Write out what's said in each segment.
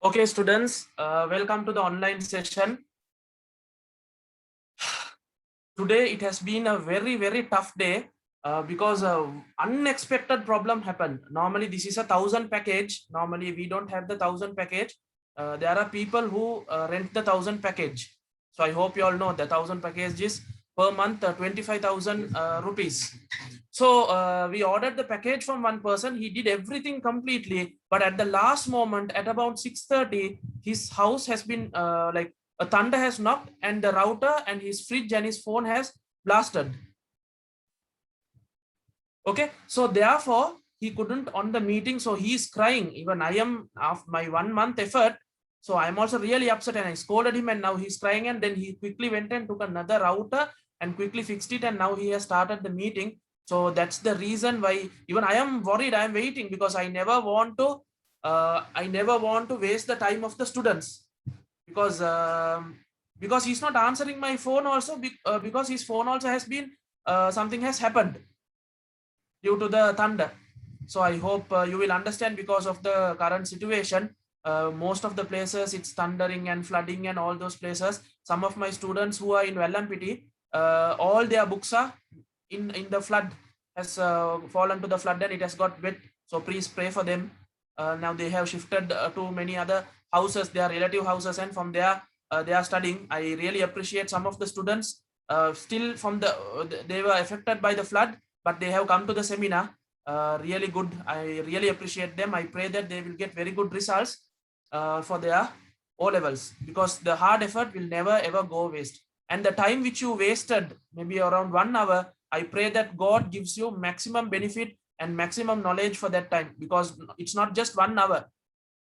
Okay, students, welcome to the online session. Today it has been a very tough day because unexpected problem happened. Normally this is a 1,000 package. Normally we don't have the 1,000 package. There are people who rent the 1,000 package. So I hope you all know the 1,000 package is per month 25,000 rupees. So we ordered the package from one person. He did everything completely, but at the last moment, at about 6:30, his house has been like a thunder has knocked, and the router and his fridge and his phone has blasted. Okay, so therefore he couldn't on the meeting. So he is crying. Even I am of my 1 month effort. So I'm also really upset, and I scolded him, and now he's crying. And then he quickly went and took another router and quickly fixed it, and now he has started the meeting. So that's the reason why even I am worried. I am waiting because I never want to waste the time of the students, because he's not answering my phone also, because his phone also has been something has happened due to the thunder. So I hope you will understand, because of the current situation. Most of the places it's thundering and flooding and all those places. Some of my students who are in Vellampity, all their books are in the flood, has fallen to the flood and it has got wet. So please pray for them. Now they have shifted to many other houses, their relative houses, and from there they are studying. I really appreciate some of the students still from they were affected by the flood, but they have come to the seminar. Really good. I really appreciate them. I pray that they will get very good results for their O levels, because the hard effort will never ever go waste. And the time which you wasted, maybe around 1 hour, I pray that God gives you maximum benefit and maximum knowledge for that time, because it's not just 1 hour.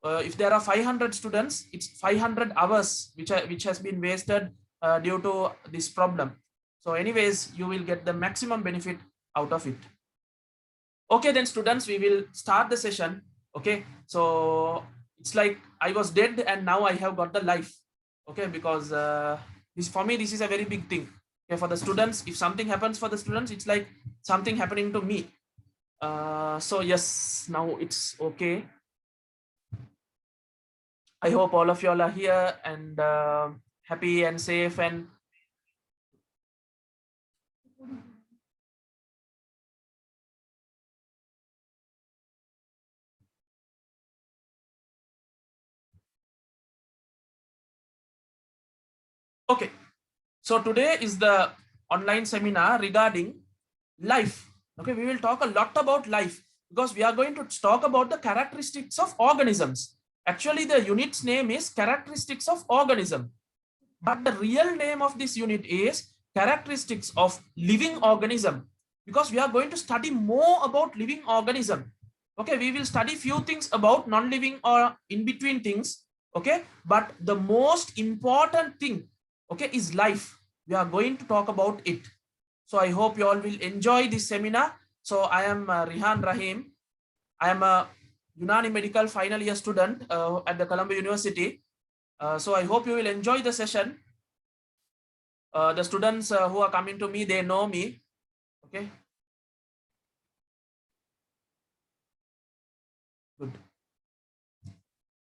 If there are 500 students, it's 500 hours which has been wasted due to this problem. So anyways, you will get the maximum benefit out of it. Okay, then students, we will start the session. Okay, so it's like I was dead and now I have got the life. Okay, because this, for me, this is a very big thing. Okay, for the students, if something happens for the students, it's like something happening to me. So yes, now it's okay. I hope all of you all are here and happy and safe and okay. So today is the online seminar regarding life. Okay, we will talk a lot about life, because we are going to talk about the characteristics of organisms. Actually, the unit's name is characteristics of organism, but the real name of this unit is characteristics of living organism, because we are going to study more about living organism. Okay, we will study few things about non-living or in between things. Okay, but the most important thing, okay, is life. We are going to talk about it. So I hope you all will enjoy this seminar. So I am Rihan Rahim. I am a Unani Medical final year student at the Columbia University. So I hope you will enjoy the session. The students who are coming to me, they know me. Okay. Good.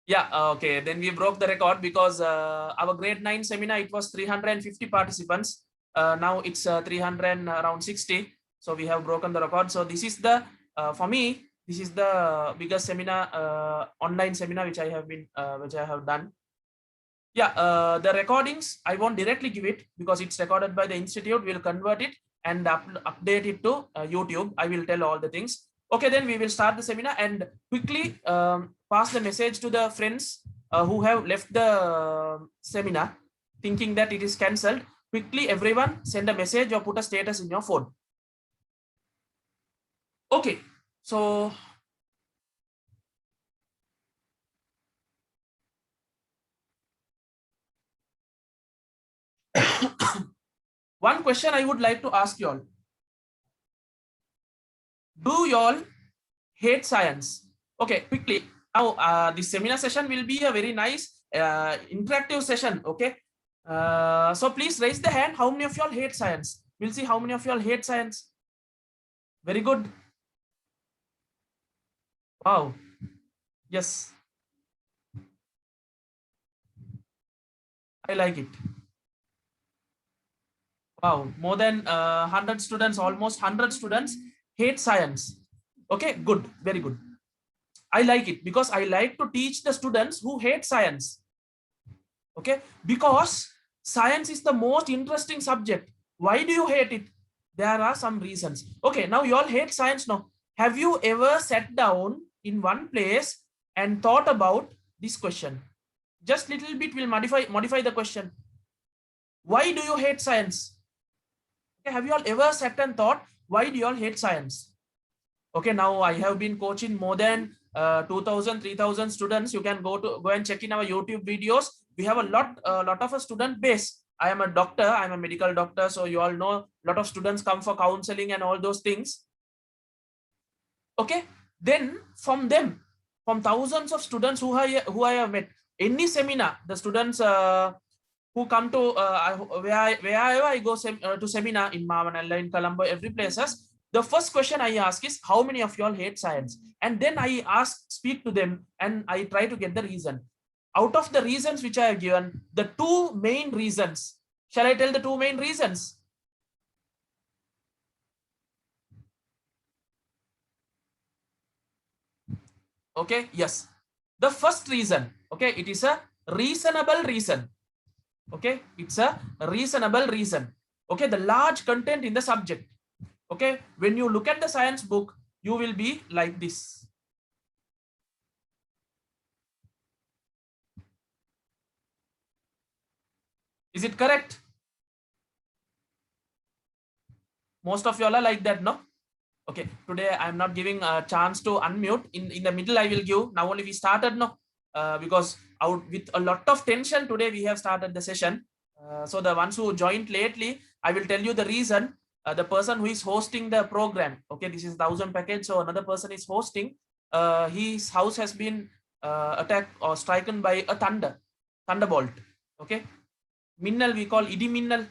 Yeah. Okay. Then we broke the record, because our grade 9 seminar, it was 350 participants. Now it's 300 around 60. So we have broken the record. So this is the for me, this is the biggest seminar, online seminar, which I have done. Yeah, the recordings, I won't directly give it, because it's recorded by the institute. We'll convert it and update it to YouTube. I will tell all the things. Okay, then we will start the seminar and quickly pass the message to the friends who have left the seminar thinking that it is cancelled. Quickly, everyone send a message or put a status in your phone. Okay, so one question I would like to ask you all: do you all hate science? Okay, quickly. Now, this seminar session will be a very nice interactive session. Okay. So please raise the hand. How many of you all hate science? We'll see how many of you all hate science. Very good. Wow. Yes. I like it. Wow, more than 100 students, almost 100 students hate science. Okay, good, very good. I like it because I like to teach the students who hate science. Okay, because science is the most interesting subject. Why do you hate it? There are some reasons. Okay, now you all hate science now. Have you ever sat down in one place and thought about this question? Just little bit will modify the question. Why do you hate science? Okay, have you all ever sat and thought, why do you all hate science? Okay, now I have been coaching more than 2000 3000 students. You can go and check in our YouTube videos. We have a lot of a student base. I am a doctor, I'm a medical doctor, so you all know a lot of students come for counseling and all those things. Okay, then from them, from thousands of students who I have met, any seminar, the students who come to wherever I go to seminar in Mavanalla, in Colombo, every places, the first question I ask is, how many of you all hate science? And then I speak to them and I try to get the reason. Out of the reasons which I have given, the two main reasons, shall I tell the two main reasons? Okay, yes. The first reason, okay, it is a reasonable reason. Okay, it's a reasonable reason. Okay, the large content in the subject. Okay, when you look at the science book, you will be like this. Is it correct? Most of you all are like that, no? Okay, today I'm not giving a chance to unmute. In the middle I will give. Now only we started, no? Because out with a lot of tension today we have started the session. So the ones who joined lately, I will tell you the reason. The person who is hosting the program, okay, this is 1000 package, so another person is hosting. His house has been attacked or stricken by a thunderbolt. Okay, minnal we call idi minnal.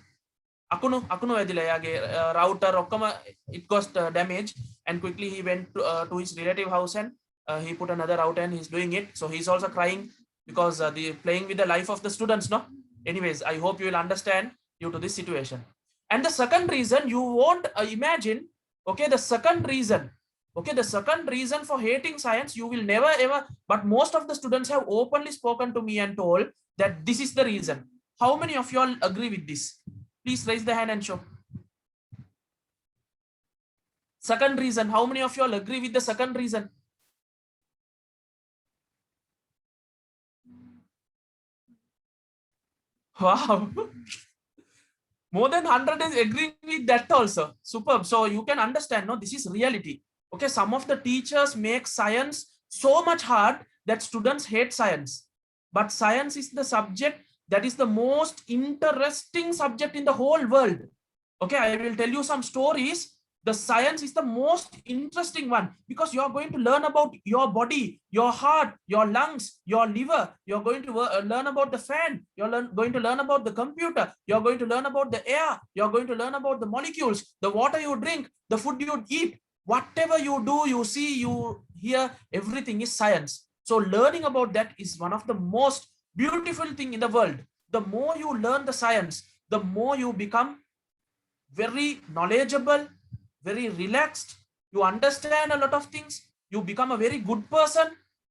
Akunu wedila yage router okkama it got damage, and quickly he went to his relative house and he put another router and he's doing it. So he's also crying because the playing with the life of the students, no? Anyways, I hope you will understand due to this situation. And the second reason you won't imagine, okay, the second reason, okay, the second reason for hating science, you will never ever, but most of the students have openly spoken to me and told that this is the reason. How many of you all agree with this? Please raise the hand and show. Second reason, how many of you all agree with the second reason? Wow. More than 100 is agreeing with that also. Superb. So you can understand, no, this is reality. Okay, some of the teachers make science so much hard that students hate science. But science is the subject that is the most interesting subject in the whole world. Okay, I will tell you some stories. The science is the most interesting one because you are going to learn about your body, your heart, your lungs, your liver. You're going to learn about the fan. You're going to learn about the computer. You're going to learn about the air. You're going to learn about the molecules, the water you drink, the food you eat. Whatever you do, you see, you hear, everything is science. So learning about that is one of the most beautiful thing in the world. The more you learn the science, the more you become very knowledgeable, very relaxed. You understand a lot of things. You become a very good person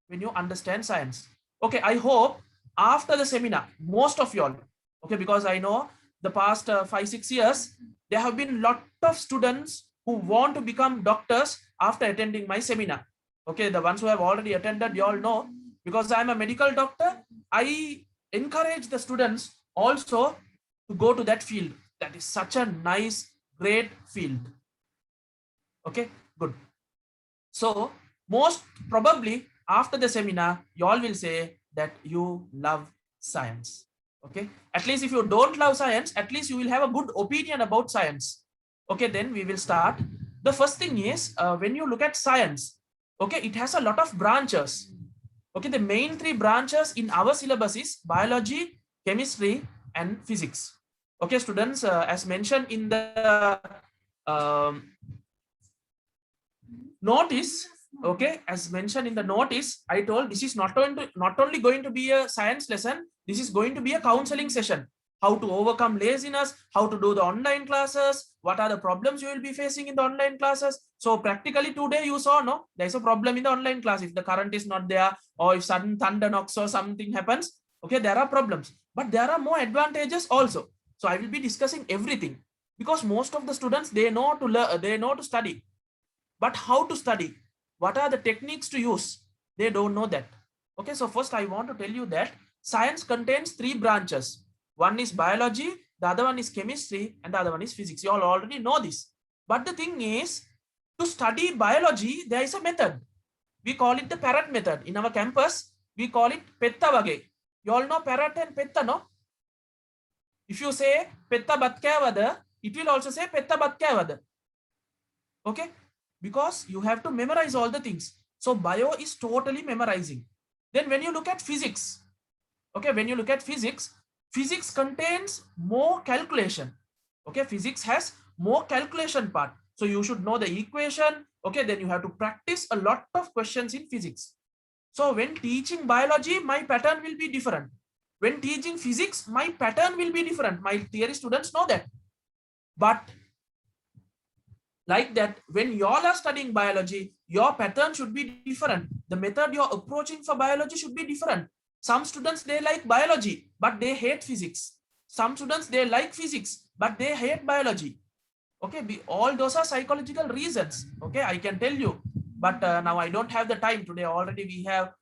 when you understand science. Okay, I hope after the seminar, most of you all, okay, because I know the past 5-6 years, there have been a lot of students who want to become doctors after attending my seminar. Okay, the ones who have already attended, you all know, because I'm a medical doctor, I encourage the students also to go to that field. That is such a nice, great field. Okay, good. So most probably after the seminar, you all will say that you love science. Okay, at least if you don't love science, at least you will have a good opinion about science. Okay, then we will start. The first thing is when you look at science, okay, it has a lot of branches. Okay, the main 3 branches in our syllabus is biology, chemistry, and physics. Okay, students, as mentioned in the notice, Okay, as mentioned in the notice, I told this is not only going to be a science lesson, this is going to be a counseling session. How to overcome laziness, how to do the online classes, what are the problems you will be facing in the online classes. So practically today you saw, no, there's a problem in the online class. If the current is not there, or if sudden thunder knocks or something happens, okay, there are problems, but there are more advantages also. So I will be discussing everything, because most of the students, they know to learn, they know to study, but how to study, what are the techniques to use, they don't know that. Okay, so first I want to tell you that science contains three branches. One is biology, the other one is chemistry, and the other one is physics. You all already know this. But the thing is, to study biology, there is a method. We call it the parrot method. In our campus, we call it petta wage. You all know parrot and petta, no? If you say petta bat kavada, it will also say petta bat kavada. Okay, because you have to memorize all the things. So bio is totally memorizing. Then when you look at physics, okay, when you look at physics, physics contains more calculation. Okay, physics has more calculation part. So you should know the equation. Okay, then you have to practice a lot of questions in physics. So when teaching biology, my pattern will be different. When teaching physics, my pattern will be different. My theory students know that. But like that, when you all are studying biology, your pattern should be different. The method you're approaching for biology should be different. Some students, they like biology, but they hate physics. Some students, they like physics, but they hate biology. Okay, all those are psychological reasons. Okay, I can tell you, but now I don't have the time today. Already we are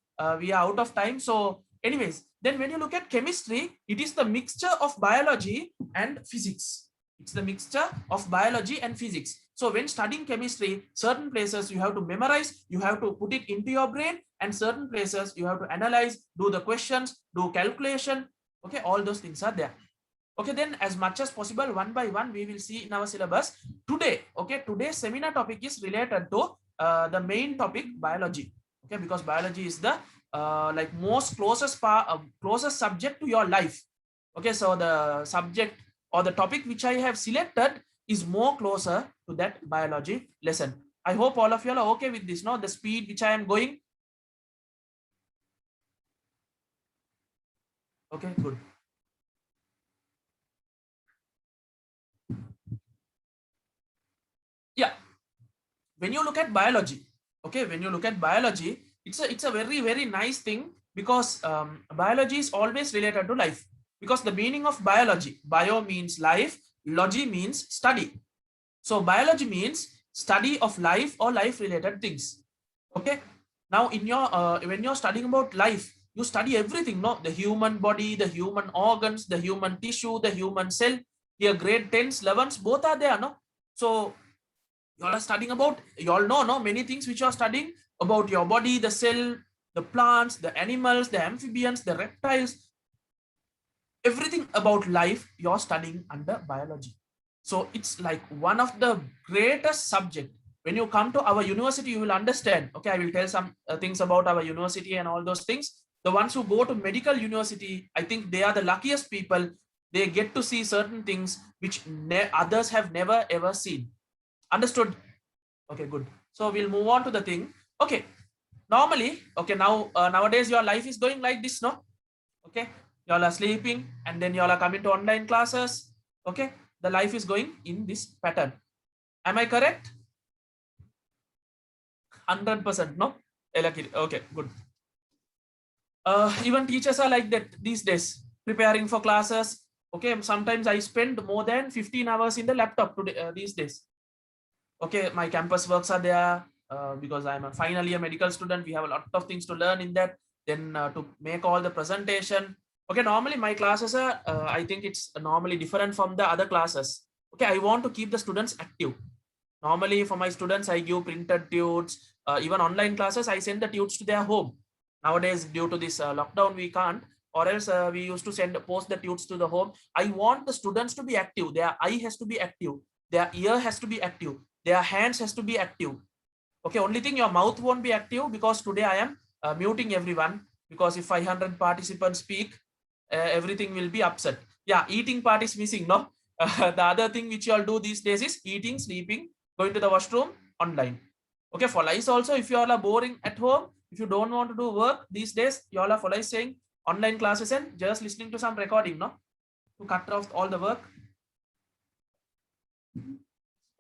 out of time. So anyways, then when you look at chemistry, it is the mixture of biology and physics. It's the mixture of biology and physics. So when studying chemistry, certain places you have to memorize, you have to put it into your brain, and certain places you have to analyze, do the questions, do calculation. Okay, all those things are there. Okay, then as much as possible, one by one, we will see in our syllabus today. Okay, today's seminar topic is related to the main topic, biology. Okay, because biology is the like most closest subject to your life. Okay, so the subject or the topic which I have selected is more closer to that biology lesson. I hope all of you are okay with this, no? The speed which I am going. Okay, good. Yeah, when you look at biology, okay, when you look at biology, it's a very nice thing, because biology is always related to life. Because the meaning of biology, bio means life, logy means study. So biology means study of life or life related things. Okay, now in your when you're studying about life, you study everything, no? The human body, the human organs, the human tissue, the human cell. Here grade 10s, 11s, both are there, no? So you all are studying about, you all know, no, many things which you are studying about your body, the cell, the plants, the animals, the amphibians, the reptiles, everything about life you're studying under biology. So it's like one of the greatest subject. When you come to our university, you will understand. Okay, I will tell some things about our university and all those things. The ones who go to medical university, I think they are the luckiest people. They get to see certain things which others have never ever seen. Understood? Okay, good. So we'll move on to the thing. Okay, normally, okay, now nowadays your life is going like this, no? Okay, y'all are sleeping and then y'all are coming to online classes. Okay, the life is going in this pattern. Am I correct? 100%, no? Okay, good. Even teachers are like that these days, preparing for classes. Okay, sometimes I spend more than 15 hours in the laptop today these days. Okay, my campus works are there because I'm finally a medical student. We have a lot of things to learn in that. Then to make all the presentation. Okay, normally my classes are, I think it's normally different from the other classes. Okay, I want to keep the students active. Normally for my students, I give printed tudes. Even online classes, I send the tudes to their home. Nowadays, due to this lockdown, we can't. Or else we used to post the tudes to the home. I want the students to be active. Their eye has to be active. Their ear has to be active. Their hands has to be active. Okay, only thing, your mouth won't be active, because today I am muting everyone, because if 500 participants speak, everything will be upset. Yeah, eating part is missing, no? The other thing which you all do these days is eating, sleeping, going to the washroom, online. Okay, for lies also, if you all are boring at home, if you don't want to do work these days, you all are for lies saying online classes and just listening to some recording, no, to cut off all the work.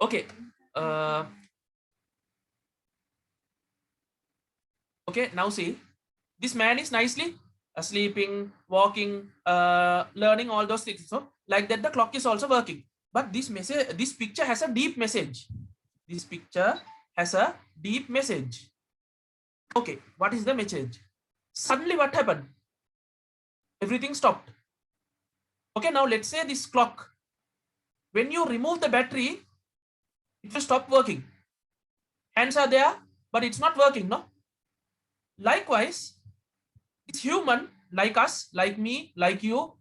Okay. Okay, now see, this man is nicely sleeping, walking, learning all those things. So like that, the clock is also working. But this message, this picture has a deep message. This picture has a deep message. Okay, what is the message? Suddenly, what happened? Everything stopped. Okay, now let's say this clock. When you remove the battery, it will stop working. Hands are there, but it's not working, no? Likewise, it's human, like us, like me, like you.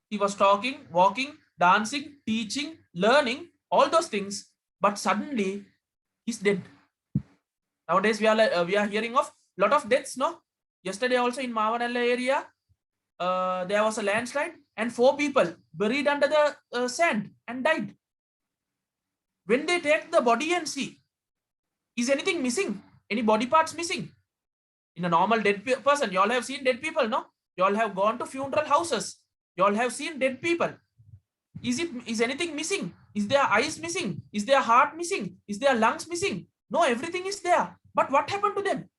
He was talking, walking, dancing, teaching, learning, all those things, but suddenly he's dead. Nowadays we are hearing of lot of deaths, no? Yesterday also in Mavanalla area, there was a landslide and 4 people buried under the sand and died. When they take the body and see, is anything missing? Any body parts missing? In a normal dead person, you all have seen dead people, no? You all have gone to funeral houses. You all have seen dead people. Is anything missing? Is there eyes missing? Is there heart missing? Is there lungs missing? No, everything is there. But what happened to them?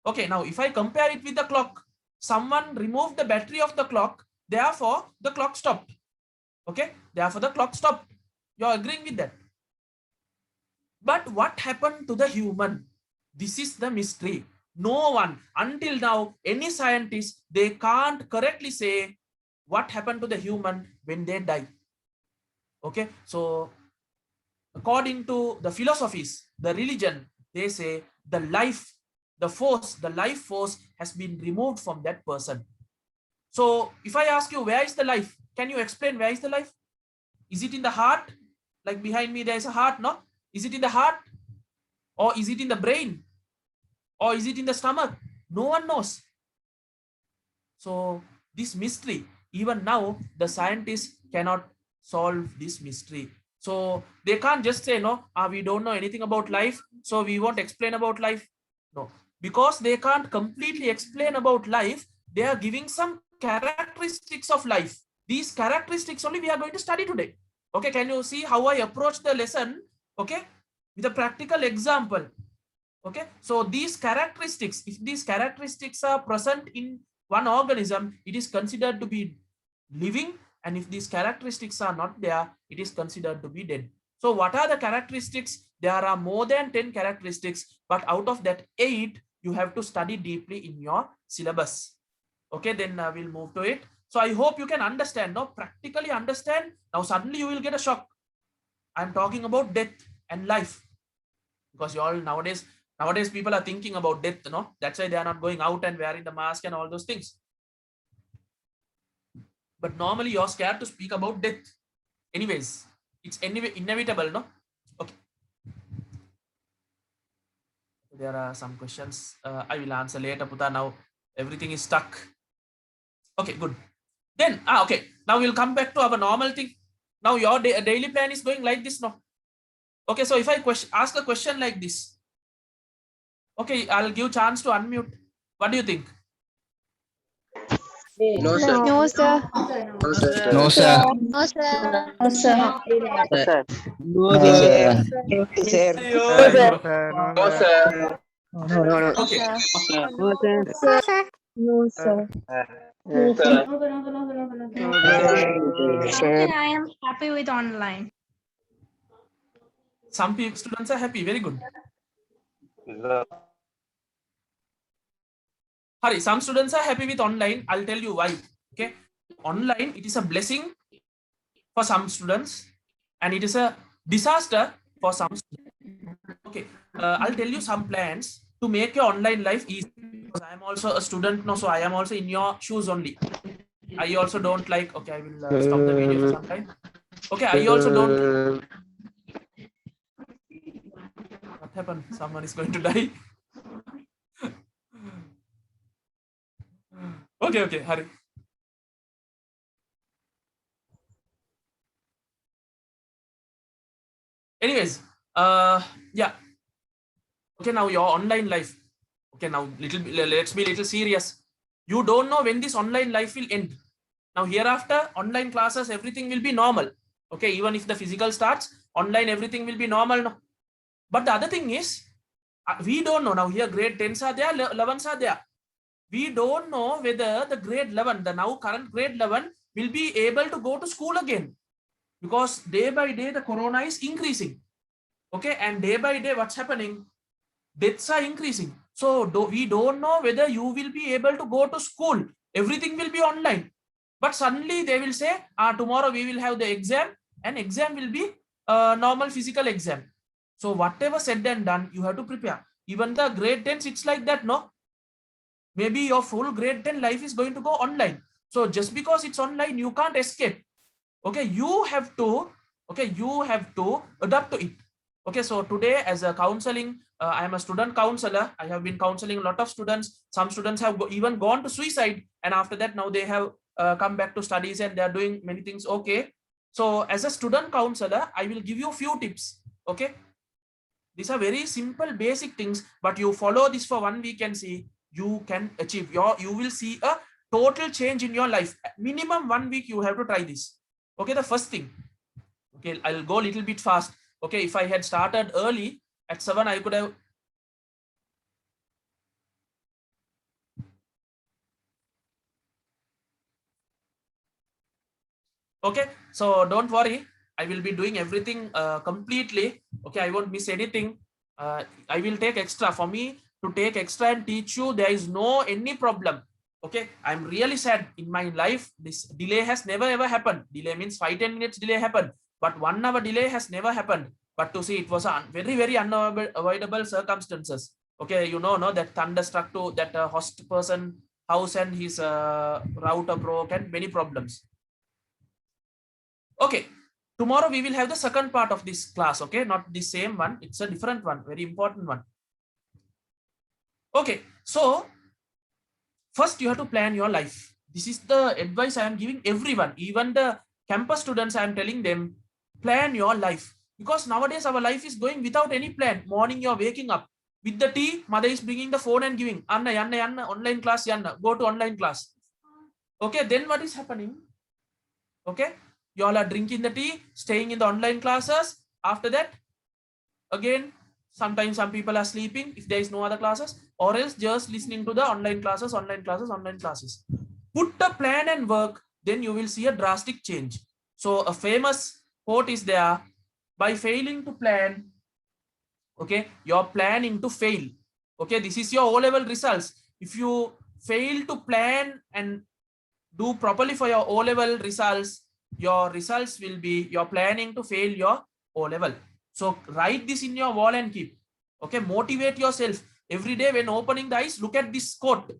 Okay, now if I compare it with the clock, someone removed the battery of the clock, therefore the clock stopped. Okay, therefore the clock stopped. You're agreeing with that? But what happened to the human? This is the mystery. No one, until now, any scientist, they can't correctly say what happened to the human when they die. Okay, so according to the philosophies, the religion, they say the life, the life force has been removed from that person. So if I ask you, where is the life? Can you explain where is the life? Is it in the heart? Like behind me, there is a heart, no? Is it in the heart? Or is it in the brain? Or is it in the stomach? No one knows. So this mystery, even now, the scientists cannot solve this mystery. So they can't just say, no, we don't know anything about life, so we won't explain about life. No, because they can't completely explain about life, they are giving some characteristics of life. These characteristics only we are going to study today. Okay, can you see how I approach the lesson? Okay, with a practical example. Okay, so these characteristics, if these characteristics are present in one organism, it is considered to be living, and if these characteristics are not there, it is considered to be dead. So what are the characteristics? There are more than 10 characteristics, but out of that 8 you have to study deeply in your syllabus. Okay, then we'll move to it. So I hope you can understand, no, practically understand. Now suddenly you will get a shock. I'm talking about death and life, because you all nowadays people are thinking about death, no? That's why they are not going out and wearing the mask and all those things. But normally you're scared to speak about death. Anyways, it's anyway inevitable, no? Okay. There are some questions. I will answer later, Puta. Now everything is stuck. Okay, good. Then, okay. Now we'll come back to our normal thing. Now your daily plan is going like this, no? Okay, so if I ask a question like this, okay, I'll give chance to unmute. What do you think? No, sir. No, sir. No, sir. No, sir. No, sir. No, sir. Sir. No, sir. Sir. Ayo, No, ayo. No, sir. No, no, no. Okay. No, sir. No, sir. No, sir. Sir. I am happy with online. Some students are happy. Very good. Hari, some students are happy with online. I'll tell you why. Okay. Online, it is a blessing for some students and it is a disaster for some students. Okay. I'll tell you some plans to make your online life easy. Because I am also a student now, so I am also in your shoes only. I also don't like, okay, I will stop the video for some time. Okay, I also don't. What happened? Someone is going to die. Okay, hurry. Anyways, yeah. Okay, now your online life. Okay, now let's be little serious. You don't know when this online life will end. Now hereafter, online classes, everything will be normal. Okay, even if the physical starts, online everything will be normal. No? But the other thing is, we don't know. Now here grade 10s are there, 11s are there. We don't know whether the grade 11, the now current grade 11, will be able to go to school again. Because day by day, the corona is increasing. Okay, and day by day, what's happening? Deaths are increasing. So we don't know whether you will be able to go to school. Everything will be online. But suddenly they will say, tomorrow we will have the exam, and exam will be a normal physical exam. So whatever said and done, you have to prepare. Even the grade 10s, it's like that, no? Maybe your full grade 10 life is going to go online. So just because it's online, you can't escape. Okay, you have to adapt to it. Okay, so today as a counseling, I am a student counselor. I have been counseling a lot of students. Some students have even gone to suicide, and after that now they have come back to studies and they are doing many things. Okay, so as a student counselor, I will give you a few tips. Okay, these are very simple basic things, but you follow this for 1 week and see you can achieve you will see a total change in your life. Minimum 1 week you have to try this. Okay, the first thing, okay, I'll go a little bit fast. Okay, if I had started early at 7, I could have. Okay, so don't worry, I will be doing everything completely. Okay, I won't miss anything. I will take extra. For me to take extra and teach you, there is no any problem. Okay, I'm really sad in my life. This delay has never ever happened. Delay means 5-10 minutes delay happened, but 1 hour delay has never happened. But to see, it was a very unavoidable circumstances. Okay, you know that thunder struck to that host person house and his router broke and many problems. Okay, tomorrow we will have the second part of this class. Okay, not the same one, it's a different one, very important one. Okay, so first you have to plan your life. This is the advice I am giving everyone, even the campus students. I am telling them, plan your life, because nowadays our life is going without any plan. Morning you're waking up with the tea, mother is bringing the phone and giving Anna, online class, Yanna, go to online class. Okay, then what is happening? Okay, you all are drinking the tea, staying in the online classes. After that, again, sometimes some people are sleeping if there is no other classes, or else just listening to the online classes. Put a plan and work, then you will see a drastic change. So a famous quote is there: by failing to plan, okay, you're planning to fail. Okay, this is your O-level results. If you fail to plan and do properly for your O-level results, your results will be you're planning to fail your O-level. So write this in your wall and keep. Okay, motivate yourself every day when opening the eyes. Look at this quote.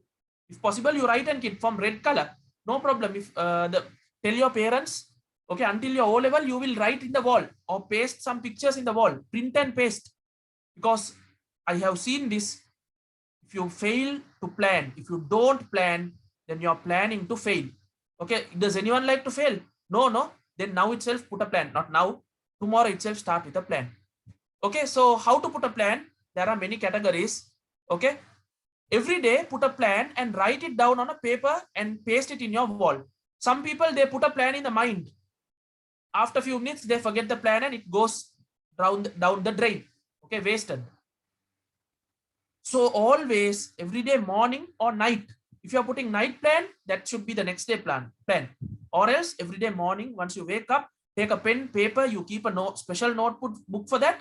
If possible, you write and keep from red color. No problem. If tell your parents, okay, until your O-level, you will write in the wall or paste some pictures in the wall. Print and paste. Because I have seen this. If you fail to plan, if you don't plan, then you're planning to fail. Okay, does anyone like to fail? No. Then now itself put a plan. Not now, tomorrow itself start with a plan. Okay, so how to put a plan? There are many categories. Okay, every day put a plan and write it down on a paper and paste it in your wall. Some people, they put a plan in the mind. After a few minutes, they forget the plan and it goes down the drain. Okay, wasted. So always, every day, morning or night, if you are putting night plan, that should be the next day plan. Or else every day morning, once you wake up, take a pen, paper, you keep a special notebook book for that.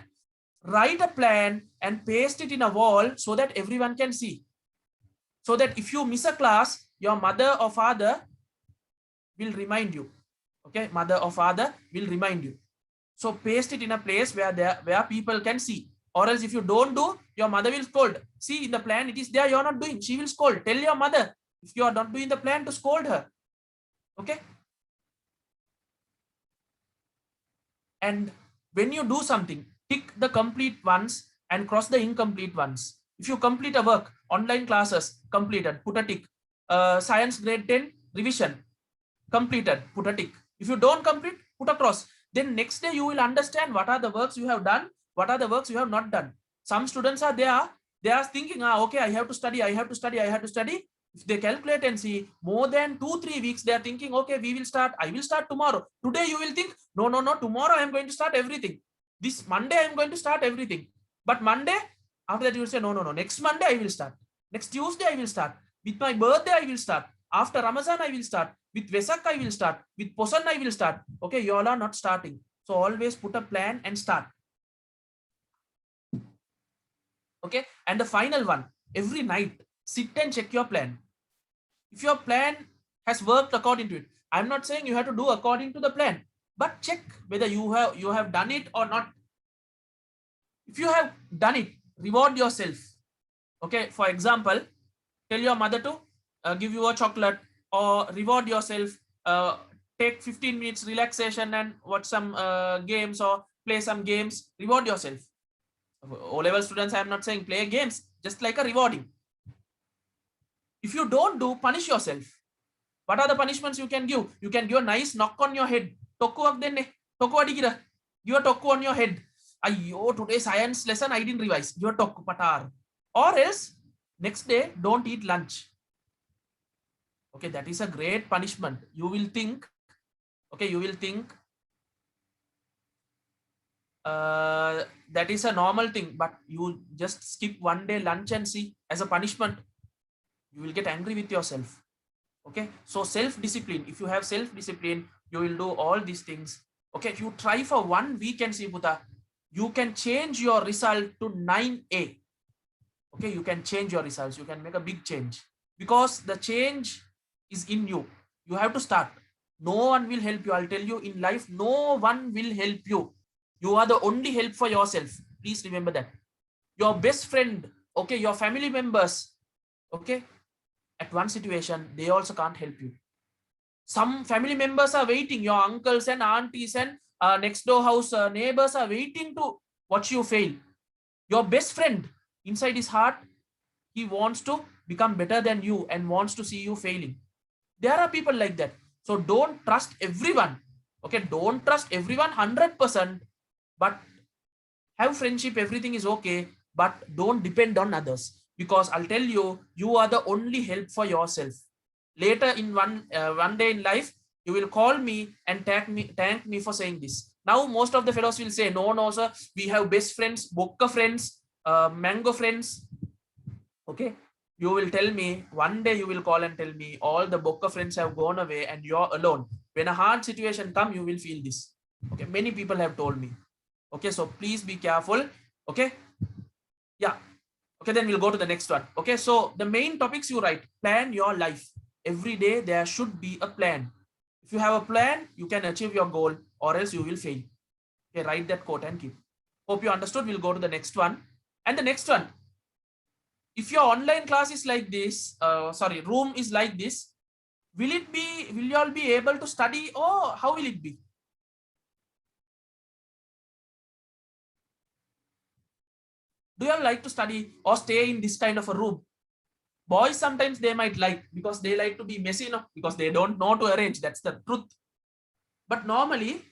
Write a plan and paste it in a wall so that everyone can see. So that if you miss a class, your mother or father will remind you. Okay, mother or father will remind you. So paste it in a place where people can see. Or else if you don't do, your mother will scold. See, in the plan, it is there, you're not doing. She will scold. Tell your mother, if you are not doing the plan, to scold her. Okay. And when you do something, tick the complete ones and cross the incomplete ones. If you complete a work, online classes, completed, put a tick. Science grade 10, revision, completed, put a tick. If you don't complete, put a cross. Then next day you will understand what are the works you have done, what are the works you have not done. Some students are there, they are thinking, okay, I have to study. If they calculate and see more than 2-3 weeks, they are thinking, okay, I will start tomorrow. Today you will think, no, tomorrow I am going to start everything. This Monday I am going to start everything. But Monday, after that you will say, no, next Monday I will start. Next Tuesday I will start. With my birthday I will start. After Ramadan I will start. With Vesak I will start. With Posan I will start. Okay, you all are not starting. So always put a plan and start. Okay, and the final one, every night sit and check your plan. If your plan has worked according to it, I'm not saying you have to do according to the plan, but check whether you have done it or not. If you have done it, reward yourself. Okay, for example, tell your mother to give you a chocolate, or reward yourself, take 15 minutes relaxation and watch some games or play some games. Reward yourself. O-level students, I am not saying play games, just like a rewarding. If you don't do, punish yourself. What are the punishments you can give? You can give a nice knock on your head. Give a tokku on your head. Ayyo, today science lesson I didn't revise. Give a tokku patar. Or else, next day, don't eat lunch. Okay, that is a great punishment. You will think, that is a normal thing, but you just skip one day lunch and see as a punishment. You will get angry with yourself. Okay, so self-discipline. If you have self-discipline, you will do all these things. Okay, if you try for 1 week and see, Buddha, you can change your result to 9A. Okay, you can change your results. You can make a big change because the change is in you. You have to start. No one will help you. I'll tell you, in life, no one will help you. You are the only help for yourself. Please remember that. Your best friend, okay, your family members, okay, at one situation, they also can't help you. Some family members are waiting. Your uncles and aunties and next door house neighbors are waiting to watch you fail. Your best friend, inside his heart, he wants to become better than you and wants to see you failing. There are people like that. So don't trust everyone. Okay, don't trust everyone 100%. But have friendship, everything is okay, but don't depend on others, because I'll tell you, you are the only help for yourself. Later in one day in life, you will call me and thank me for saying this. Now most of the fellows will say, no sir, we have best friends, bokka friends, mango friends. Okay, you will tell me, one day you will call and tell me, all the bokka friends have gone away and you're alone. When a hard situation comes, you will feel this. Okay, many people have told me. Okay, so please be careful. Okay, yeah. Okay, then we'll go to the next one. Okay, so the main topics you write: plan your life. Every day there should be a plan. If you have a plan, you can achieve your goal, or else you will fail. Okay, write that quote and keep. Hope you understood. We'll go to the next one. And the next one, if your online class is like this, room is like this, will you all be able to study, or how will it be? Do you all like to study or stay in this kind of a room? Boys, sometimes they might like, because they like to be messy, because they don't know to arrange. That's the truth. But normally,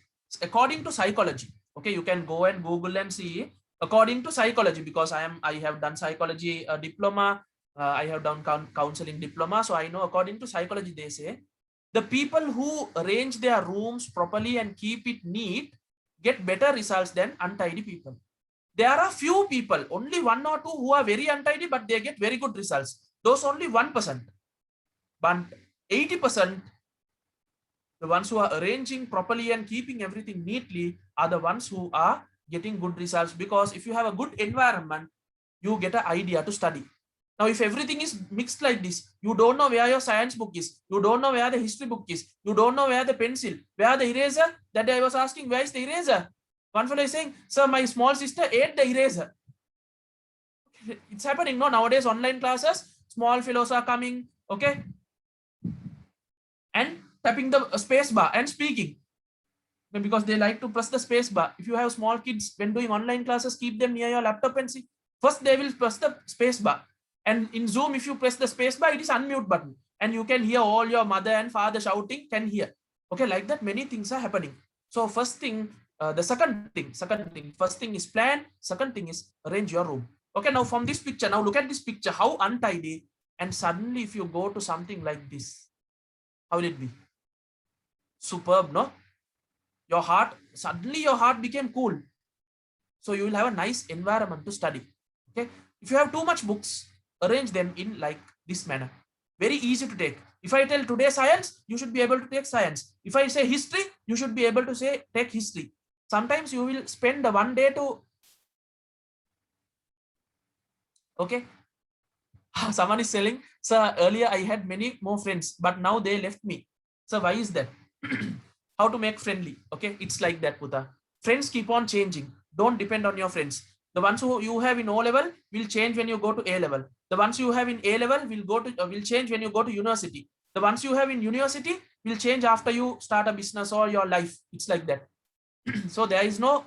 according to psychology, okay, you can go and Google and see, according to psychology, because I have done psychology diploma, I have done counseling diploma, so I know according to psychology, they say the people who arrange their rooms properly and keep it neat get better results than untidy people. There are few people, only 1 or 2, who are very untidy, but they get very good results. Those only 1%. But 80%, the ones who are arranging properly and keeping everything neatly, are the ones who are getting good results. Because if you have a good environment, you get an idea to study. Now, if everything is mixed like this, you don't know where your science book is, you don't know where the history book is, you don't know where the pencil, where the eraser. That day I was asking, where is the eraser? One fellow is saying, sir, my small sister ate the eraser. It's happening, no? Nowadays, online classes, small fellows are coming, okay, and tapping the space bar and speaking, because they like to press the space bar. If you have small kids, when doing online classes, keep them near your laptop and see. First, they will press the space bar. And in Zoom, if you press the space bar, it is unmute button. And you can hear all your mother and father shouting, can hear. Okay, like that, many things are happening. So first thing, the second thing, first thing is plan, second thing is arrange your room. Okay, now from this picture, now look at this picture, how untidy, and suddenly if you go to something like this, how will it be? Superb, no? Your heart, suddenly your heart became cool. So you will have a nice environment to study. Okay, if you have too much books, arrange them in like this manner. Very easy to take. If I tell today science, you should be able to take science. If I say history, you should be able to say take history. Sometimes you will spend the one day to, okay. Someone is selling, sir, earlier I had many more friends, but now they left me. So why is that? How to make friendly? Okay, it's like that, Puta. Friends keep on changing. Don't depend on your friends. The ones who you have in O level will change when you go to A level. The ones you have in A level will change when you go to university. The ones you have in university will change after you start a business or your life. It's like that. So there is no,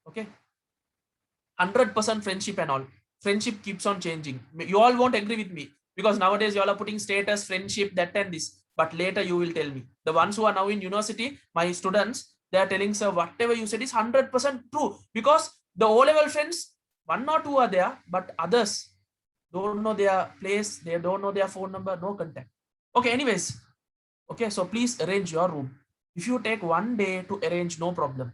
okay, 100% friendship and all. Friendship keeps on changing. You all won't agree with me because nowadays you all are putting status, friendship, that and this. But later you will tell me. The ones who are now in university, my students, they are telling, sir, whatever you said is 100% true. Because the O-level friends, 1 or 2 are there, but others don't know their place, they don't know their phone number, no contact. Okay, anyways. Okay, so please arrange your room. If you take 1 day to arrange, no problem.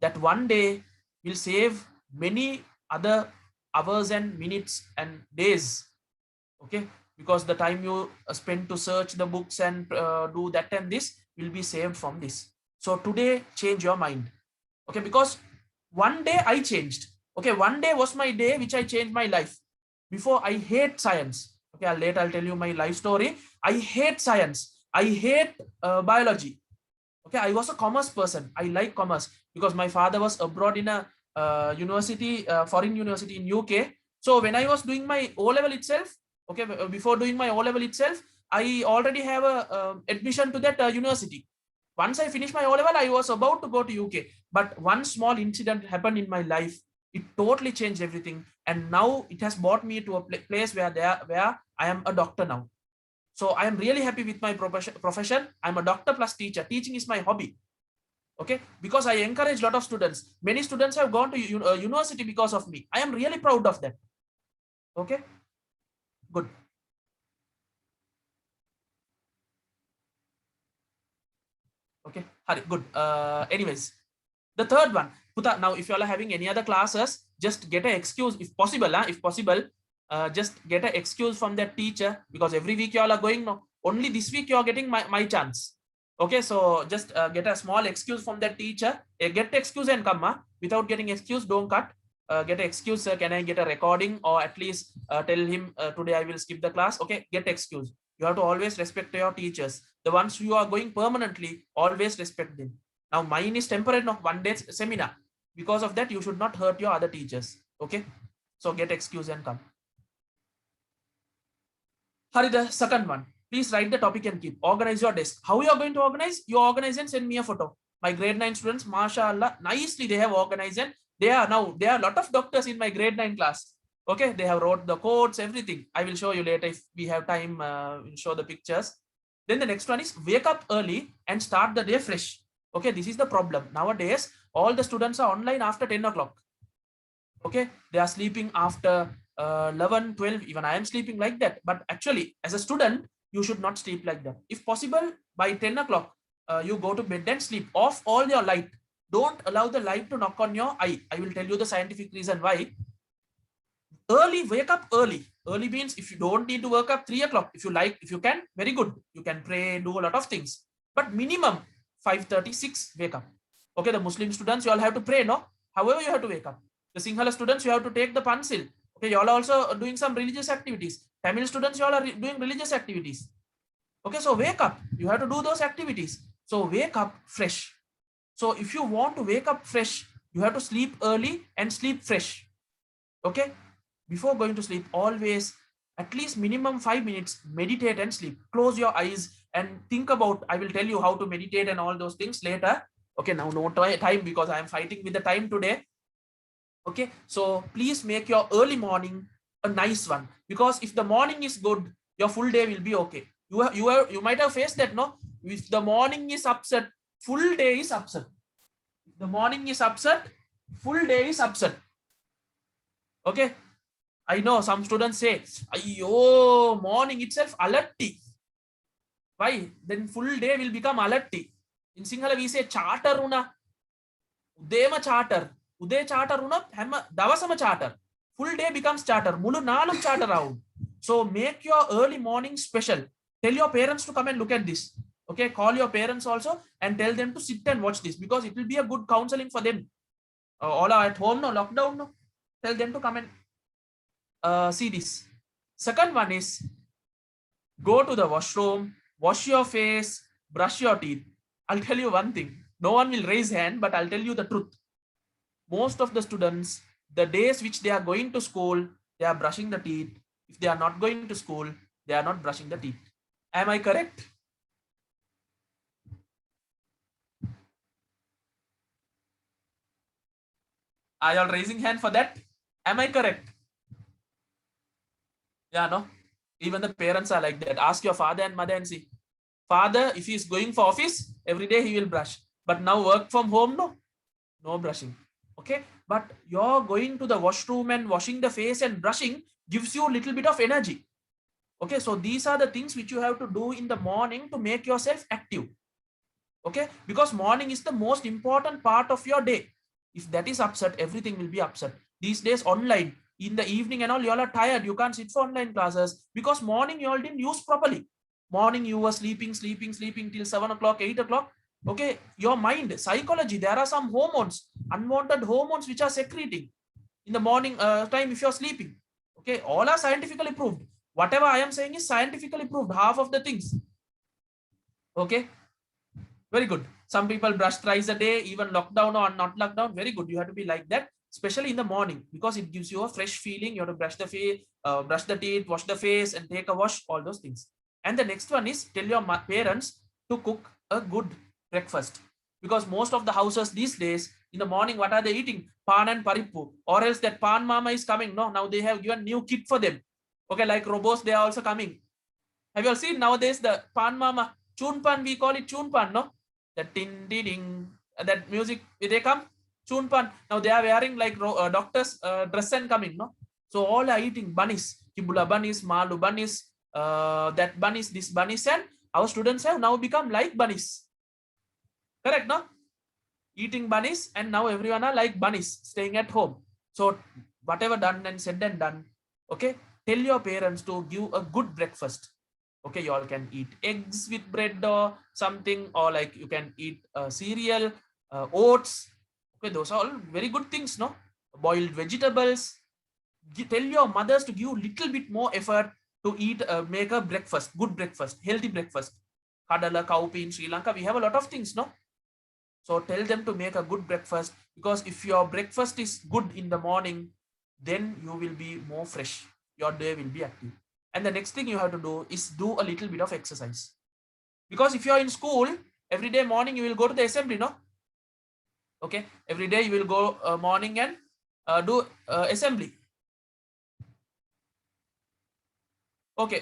That 1 day will save many other hours and minutes and days. Okay, because the time you spend to search the books and do that and this will be saved from this. So today, change your mind. Okay, because 1 day I changed. Okay, 1 day was my day which I changed my life. Before, I hate science. Okay, later I'll tell you my life story. I hate science. I hate biology. Okay, I was a commerce person. I like commerce because my father was abroad in a university, foreign university in UK. So when I was doing my O level itself, okay, before doing my O level itself, I already have a admission to that university. Once I finished my O level, I was about to go to UK. But one small incident happened in my life. It totally changed everything. And now it has brought me to a place where I am a doctor now. So I am really happy with my profession. I'm a doctor plus teacher. Teaching is my hobby. Okay, because I encourage a lot of students. Many students have gone to university because of me. I am really proud of that. Okay, good. Okay, Hari, good. Anyways, the third one, Puta, now if you all are having any other classes, just get an excuse if possible. Just get an excuse from that teacher because every week you all are going now. Only this week you are getting my chance. Okay, so just get a small excuse from that teacher. Get excuse and come. Without getting excuse, don't cut. Get an excuse, sir. Can I get a recording or at least tell him today I will skip the class? Okay, get excuse. You have to always respect your teachers. The ones who are going permanently, always respect them. Now mine is temporary, no, 1 day seminar. Because of that, you should not hurt your other teachers. Okay, so get excuse and come. Hari, the second one. Please write the topic and keep. Organize your desk. How you are going to organize? You organize and send me a photo. My grade 9 students, mashallah, nicely they have organized and there are a lot of doctors in my grade 9 class. Okay, they have wrote the codes, everything. I will show you later if we have time. We'll show the pictures. Then the next one is wake up early and start the day fresh. Okay, this is the problem. Nowadays, all the students are online after 10 o'clock. Okay, they are sleeping after 11, 12. Even I am sleeping like that. But actually, as a student, you should not sleep like that. If possible, by 10 o'clock, you go to bed and sleep. Off all your light. Don't allow the light to knock on your eye. I will tell you the scientific reason why. Early, wake up early. Early means if you don't need to wake up 3 o'clock. If you like, if you can, very good. You can pray, do a lot of things. But minimum 5:36, wake up. Okay, the Muslim students, you all have to pray, no? However, you have to wake up. The Sinhala students, you have to take the Pansil. Okay, you all are also doing some religious activities. Tamil students, you all are doing religious activities. Okay, so wake up. You have to do those activities. So wake up fresh. So if you want to wake up fresh, you have to sleep early and sleep fresh. Okay, before going to sleep, always at least minimum 5 minutes, meditate and sleep. Close your eyes and think about, I will tell you how to meditate and all those things later. Okay, now no time because I am fighting with the time today. Okay, so please make your early morning a nice one, because if the morning is good, your full day will be okay. You might have faced that, no? If the morning is upset, full day is upset. The morning is upset, full day is upset. Okay. I know some students say, "Ayyo, morning itself alatti." Why? Then full day will become alatti. In Sinhala we say charter una. Udema charter. Uday charter una hamma davasama charter. Full day becomes charter. Mulu nalum charter round. So make your early morning special. Tell your parents to come and look at this. Okay, call your parents also and tell them to sit and watch this because it will be a good counseling for them. All are at home no, lockdown no. Tell them to come and see this. Second one is go to the washroom, wash your face, brush your teeth. I'll tell you one thing. No one will raise hand, but I'll tell you the truth. Most of the students, the days which they are going to school, they are brushing the teeth. If they are not going to school, they are not brushing the teeth. Am I correct? Are you all raising hand for that? Am I correct? Yeah, no. Even the parents are like that. Ask your father and mother and see. Father, if he is going for office, every day he will brush. But now work from home, no brushing. Okay. But you're going to the washroom and washing the face and brushing gives you a little bit of energy. Okay. So these are the things which you have to do in the morning to make yourself active. Okay. Because morning is the most important part of your day. If that is upset, everything will be upset. These days online, in the evening and all, you all are tired. You can't sit for online classes because morning you all didn't use properly. Morning you were sleeping till 7 o'clock, 8 o'clock. Okay, your mind, psychology, there are some hormones, unwanted hormones which are secreting in the morning time if you're sleeping. Okay, all are scientifically proved. Whatever I am saying is scientifically proved, half of the things. Okay, very good. Some people brush thrice a day, even lockdown or not lockdown. Very good. You have to be like that, especially in the morning, because it gives you a fresh feeling. You have to brush the face, brush the teeth, wash the face, and take a wash. All those things. And the next one is tell your parents to cook a good breakfast, because most of the houses these days in the morning, what are they eating? Pan and parippu, or else that pan mama is coming. No, now they have given new kit for them. Okay, like robots, they are also coming. Have you all seen nowadays the pan mama? Chun pan, we call it chun pan, no? That ding ding, that music, they come, chun pan. Now they are wearing like doctors dress and coming, no? So all are eating bunnies, kibula bunnies, malu bunnies, that bunnies, this bunnies, and our students have now become like bunnies. Correct, no? Eating bunnies, and now everyone are like bunnies, staying at home. So whatever done and said and done, okay? Tell your parents to give a good breakfast. Okay, you all can eat eggs with bread or something, or like you can eat cereal, oats. Okay, those are all very good things, no? Boiled vegetables. Tell your mothers to give little bit more effort to eat, make a breakfast, good breakfast, healthy breakfast. Kadala, cowpea in Sri Lanka, we have a lot of things, no? So tell them to make a good breakfast, because if your breakfast is good in the morning, then you will be more fresh. Your day will be active. And the next thing you have to do is do a little bit of exercise. Because if you're in school, every day morning you will go to the assembly, no? Okay, every day you will go morning and do assembly. Okay,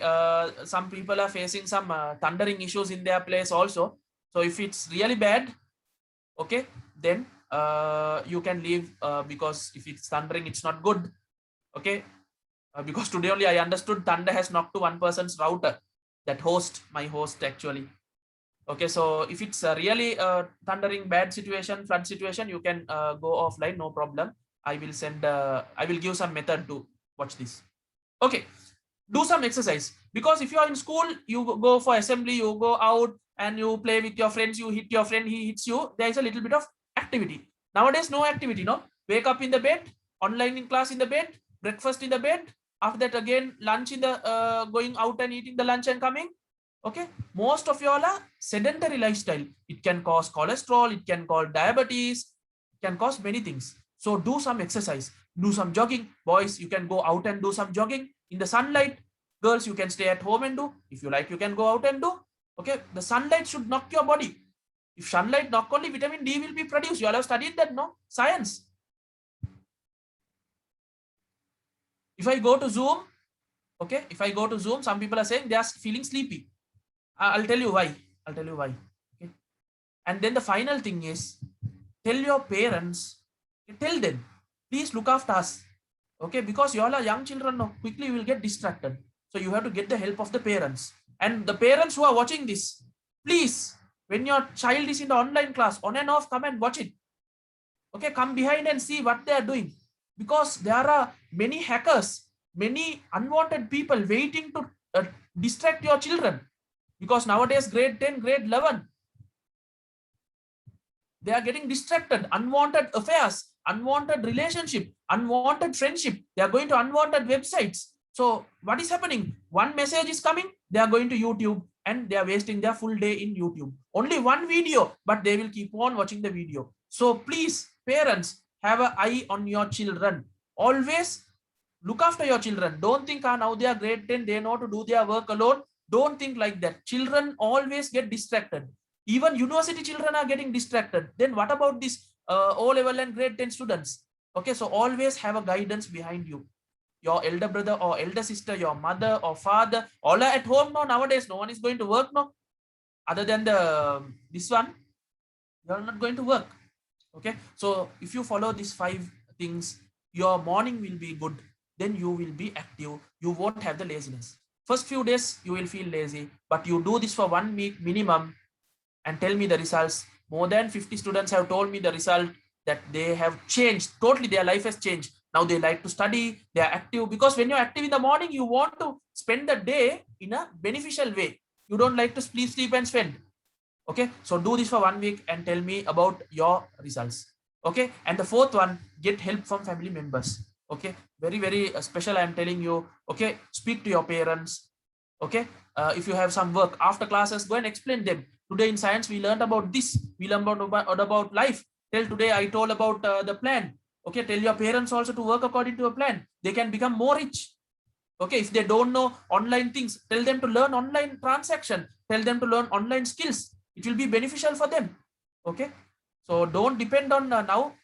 some people are facing some thundering issues in their place also. So if it's really bad, okay, then you can leave, because if it's thundering, it's not good. Okay. Because today only I understood thunder has knocked to one person's router, that host, my host actually. Okay, so if it's a really thundering bad situation, flood situation, you can go offline, no problem. I will send, I will give some method to watch this. Okay, do some exercise, because if you are in school, you go for assembly, you go out and you play with your friends, you hit your friend, he hits you. There is a little bit of activity. Nowadays, no activity, no? Wake up in the bed, online in class in the bed, breakfast in the bed. After that, again, lunch in the, going out and eating the lunch and coming. Okay. Most of you all are sedentary lifestyle. It can cause cholesterol. It can cause diabetes. It can cause many things. So do some exercise, do some jogging. Boys, you can go out and do some jogging in the sunlight. Girls, you can stay at home and do. If you like, you can go out and do. Okay. The sunlight should knock your body. If sunlight knock, only vitamin D will be produced. You all have studied that, no? Science. If I go to Zoom, okay, if I go to Zoom, some people are saying they are feeling sleepy. I'll tell you why. I'll tell you why. Okay. And then the final thing is, tell your parents, tell them, please look after us. Okay, because you all are young children now, quickly you will get distracted. So you have to get the help of the parents. And the parents who are watching this, please, when your child is in the online class, on and off, come and watch it. Okay, come behind and see what they are doing. Because there are many hackers, many unwanted people waiting to distract your children. Because nowadays, grade 10, grade 11, they are getting distracted. Unwanted affairs, unwanted relationship, unwanted friendship. They are going to unwanted websites. So what is happening? One message is coming, they are going to YouTube and they are wasting their full day in YouTube. Only one video, but they will keep on watching the video. So please, parents, have an eye on your children. Always look after your children. Don't think, now they are grade 10, they know to do their work alone. Don't think like that. Children always get distracted. Even university children are getting distracted. Then what about this O-level and grade 10 students? Okay, so always have a guidance behind you. Your elder brother or elder sister, your mother or father, all are at home now. Nowadays, no one is going to work now. Other than this one, you are not going to work. Okay, so if you follow these 5 things, your morning will be good. Then you will be active. You won't have the laziness. First few days, you will feel lazy, but you do this for 1 week minimum and tell me the results. More than 50 students have told me the result that they have changed. Totally, their life has changed. Now they like to study, they are active, because when you're active in the morning, you want to spend the day in a beneficial way. You don't like to sleep and spend. Okay, so do this for 1 week and tell me about your results. Okay, and the 4th one, get help from family members. Okay, very, very special, I am telling you. Okay, speak to your parents. Okay, if you have some work after classes, go and explain them. Today in science, we learned about this. We learned about life. Till today, I told about the plan. Okay, tell your parents also to work according to a plan. They can become more rich. Okay, if they don't know online things, tell them to learn online transaction. Tell them to learn online skills. It will be beneficial for them. Okay, so don't depend on now.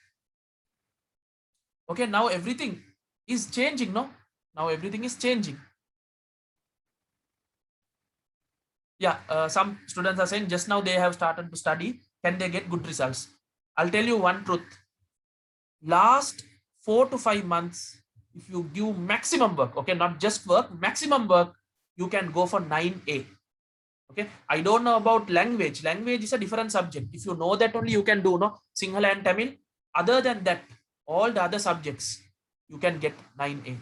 Okay, now everything is changing, no? Now everything is changing. Yeah, some students are saying just now they have started to study. Can they get good results? I'll tell you one truth. Last 4 to 5 months, if you give maximum work, okay, not just work, maximum work, you can go for 9A. Okay, I don't know about language. Language is a different subject. If you know that only, you can do, no, Sinhala and Tamil. Other than that, all the other subjects, you can get 9A.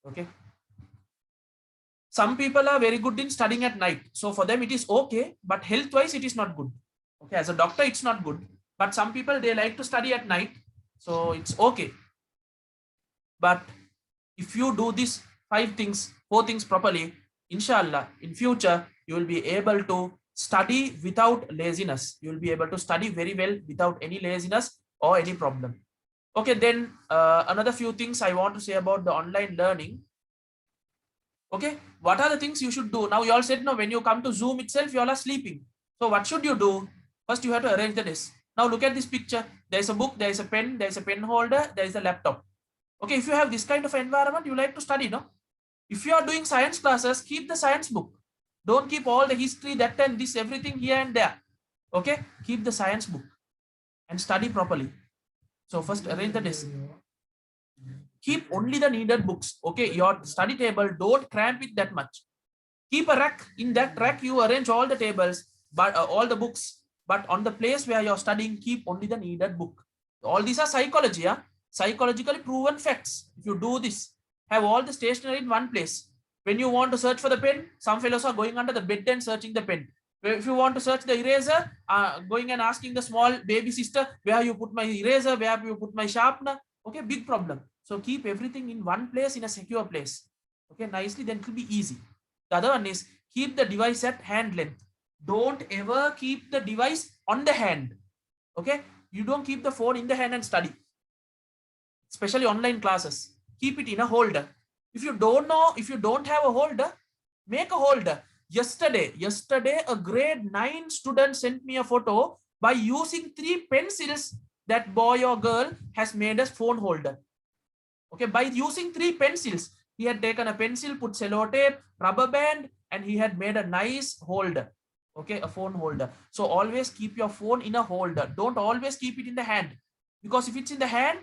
Okay. Some people are very good in studying at night. So for them, it is okay, but health-wise, it is not good. Okay, as a doctor, it's not good. But some people, they like to study at night. So it's okay. But if you do these 4 things properly, inshallah, in future, you will be able to study without laziness. You will be able to study very well without any laziness or any problem. Okay, then another few things I want to say about the online learning. Okay, what are the things you should do? Now you all said, no, when you come to Zoom itself, you all are sleeping. So what should you do? First, you have to arrange the desk. Now look at this picture. There is a book, there is a pen, there is a pen holder, there is a laptop. Okay, if you have this kind of environment, you like to study, no? If you are doing science classes, keep the science book. Don't keep all the history, that and this, everything here and there. Okay, keep the science book and study properly. So first arrange the desk. Keep only the needed books. Okay, your study table, don't cramp it that much. Keep a rack. In that rack, you arrange all the tables, but all the books. But on the place where you're studying, keep only the needed book. All these are psychology, yeah? Psychologically proven facts. If you do this, have all the stationery in one place. When you want to search for the pen, some fellows are going under the bed and searching the pen. If you want to search the eraser, going and asking the small baby sister, where you put my eraser, where you put my sharpener. Okay, big problem. So keep everything in one place, in a secure place. Okay, nicely, then it will be easy. The other one is keep the device at hand length. Don't ever keep the device on the hand. Okay, you don't keep the phone in the hand and study. Especially online classes. Keep it in a holder. If you don't know, if you don't have a holder, make a holder. Yesterday, a grade 9 student sent me a photo. By using 3 pencils, that boy or girl has made a phone holder. Okay, by using 3 pencils, he had taken a pencil, put sellotape, rubber band, and he had made a nice holder. Okay, a phone holder. So always keep your phone in a holder. Don't always keep it in the hand, because if it's in the hand,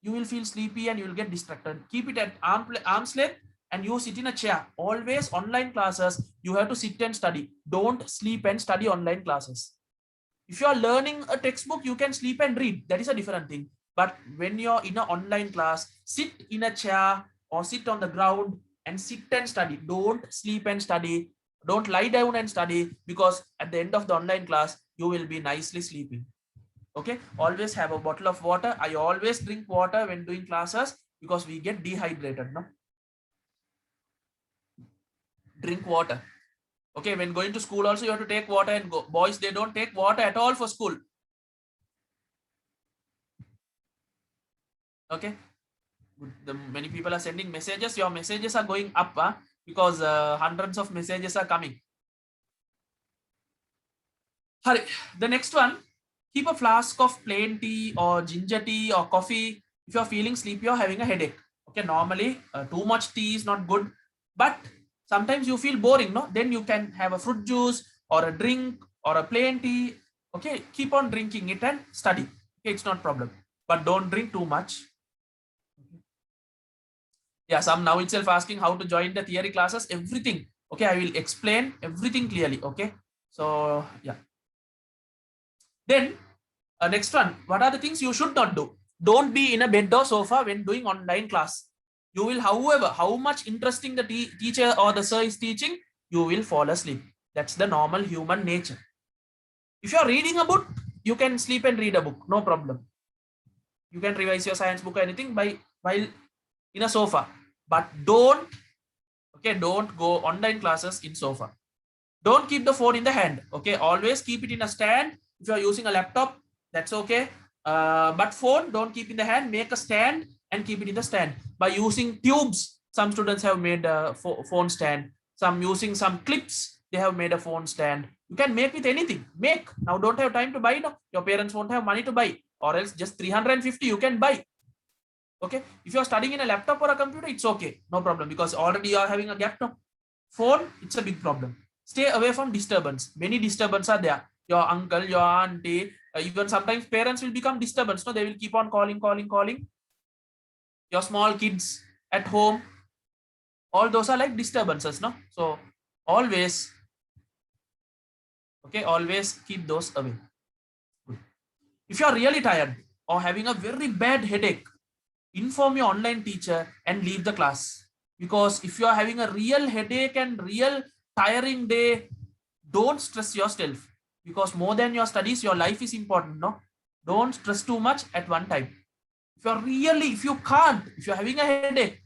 you will feel sleepy and you will get distracted. Keep it at arm's length and you sit in a chair. Always online classes, you have to sit and study. Don't sleep and study online classes. If you are learning a textbook, you can sleep and read. That is a different thing. But when you're in an online class, sit in a chair or sit on the ground and sit and study. Don't sleep and study. Don't lie down and study, because at the end of the online class, you will be nicely sleeping. Okay, always have a bottle of water. I always drink water when doing classes because we get dehydrated. No, drink water. Okay, when going to school also you have to take water and go. Boys, they don't take water at all for school. Okay, many people are sending messages. Your messages are going up, because hundreds of messages are coming. Hurry. The next one, keep a flask of plain tea or ginger tea or coffee if you're feeling sleepy or having a headache. Okay, normally too much tea is not good, but sometimes you feel boring, no? Then you can have a fruit juice or a drink or a plain tea. Okay, keep on drinking it and study. Okay, it's not problem, but don't drink too much. Yeah, some now itself asking how to join the theory classes, everything. Okay, I will explain everything clearly. Okay, so yeah. Then next one, what are the things you should not do? Don't be in a bed or sofa when doing online class. You will, however, how much interesting the teacher or the sir is teaching, you will fall asleep. That's the normal human nature. If you are reading a book, you can sleep and read a book, no problem. You can revise your science book or anything while in a sofa, but don't go online classes in sofa. Don't keep the phone in the hand. Okay, always keep it in a stand. If you are using a laptop, that's okay. But phone, don't keep in the hand. Make a stand and keep it in the stand. By using tubes, some students have made a phone stand. Some using some clips, they have made a phone stand. You can make with anything. Make. Now don't have time to buy. No, your parents won't have money to buy, or else just 350 you can buy. Okay, if you are studying in a laptop or a computer, it's okay, no problem, because already you are having a gap. No, phone, it's a big problem. Stay away from disturbance. Many disturbance are there. Your uncle, your auntie, even sometimes parents will become disturbance. No, they will keep on calling. Your small kids at home, all those are like disturbances. No, so always, okay, always keep those away. If you are really tired or having a very bad headache, inform your online teacher and leave the class. Because if you are having a real headache and real tiring day, don't stress yourself, because more than your studies, your life is important. No, don't stress too much at one time. If you're having a headache,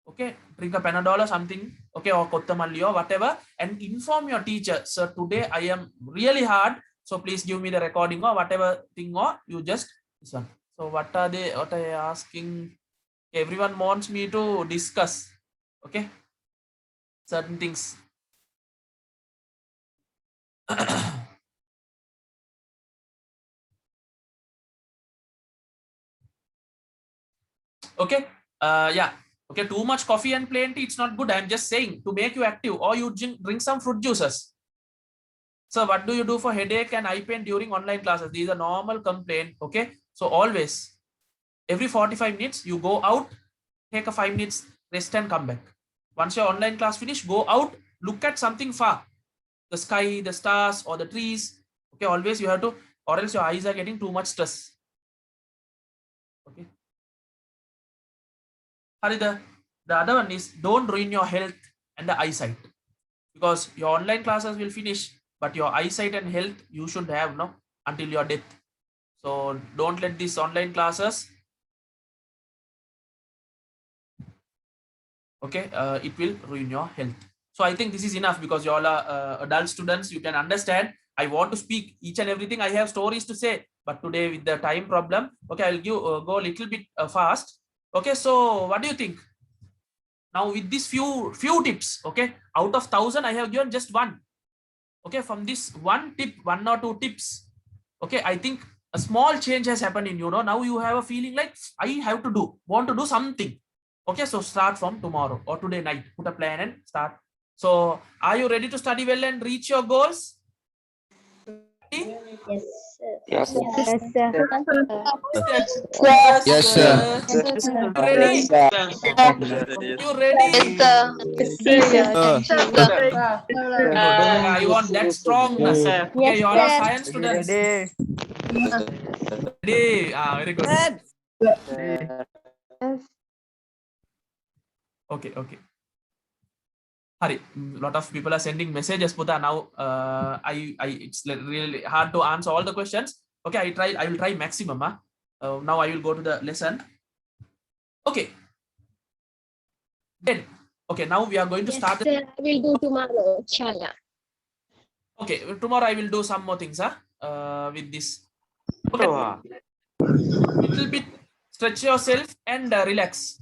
okay, drink a Panadol or something, okay, or Kottamalli or whatever, and inform your teacher, sir, today I am really hard, so please give me the recording or whatever thing, or you just listen. So what are they asking? Everyone wants me to discuss, okay, certain things. Okay, yeah, okay, too much coffee and plain tea, it's not good. I'm just saying to make you active, or you drink some fruit juices. So what do you do for headache and eye pain during online classes? These are normal complaint. Okay, so always every 45 minutes you go out, take a 5 minutes rest and come back. Once your online class finish, go out, look at something far, the sky, the stars, or the trees. Okay, always you have to, or else your eyes are getting too much stress. Okay, the other one is, don't ruin your health and the eyesight, because your online classes will finish, but your eyesight and health you should have, no, until your death. So don't let these online classes, okay, it will ruin your health. So I think this is enough, because you all are adult students, you can understand. I want to speak each and everything. I have stories to say, but today with the time problem, okay, I'll give go a little bit fast. Okay, so what do you think? Now with these few tips, okay, out of 1,000, I have given just one. Okay, from this one tip, 1 or 2 tips, okay, I think a small change has happened in you. Now you have a feeling like I want to do something. Okay, so start from tomorrow or today night, put a plan and start So are you ready to study well and reach your goals? Yes, sir. Yes, sir. Yes, sir. Yes, sir. You ready? You ready? Yes, sir. I want that strongness. Okay, you all are sir. science students. Ready. Ready? Very good. Okay, okay. Hari, lot of people are sending messages, Putha. Now, it's really hard to answer all the questions. Okay, I will try maximum. Now I will go to the lesson. Okay. Then, okay, now we are going to start. Sir, I will do tomorrow, inshallah. Okay, tomorrow I will do some more things, with this. Okay, little bit stretch yourself and relax.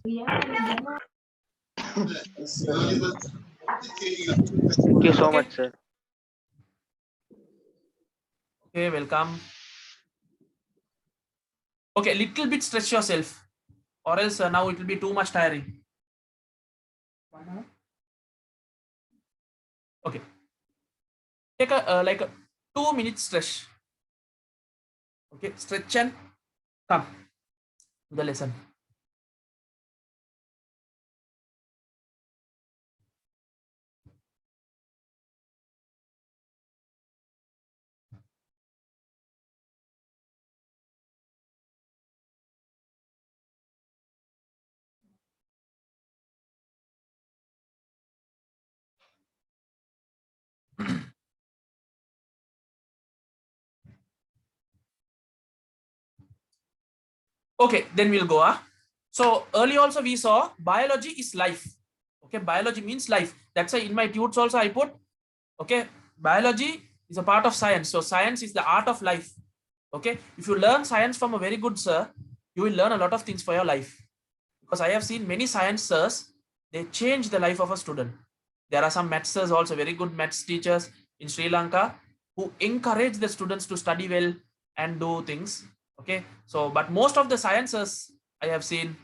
Thank you so Okay. much, sir. Okay, welcome. Okay, little bit stretch yourself, or else now it will be too much tiring. Okay, take a like a 2 minute stretch. Okay, stretch and come to the lesson. Okay, then we'll go. So early also we saw biology is life. Okay, biology means life. That's why in my tunes also I put, okay, biology is a part of science. So science is the art of life. Okay, if you learn science from a very good sir, you will learn a lot of things for your life. Because I have seen many science sirs, they change the life of a student. There are some maths sirs also, very good maths teachers in Sri Lanka, who encourage the students to study well and do things. Okay, so but most of the sciences I have seen.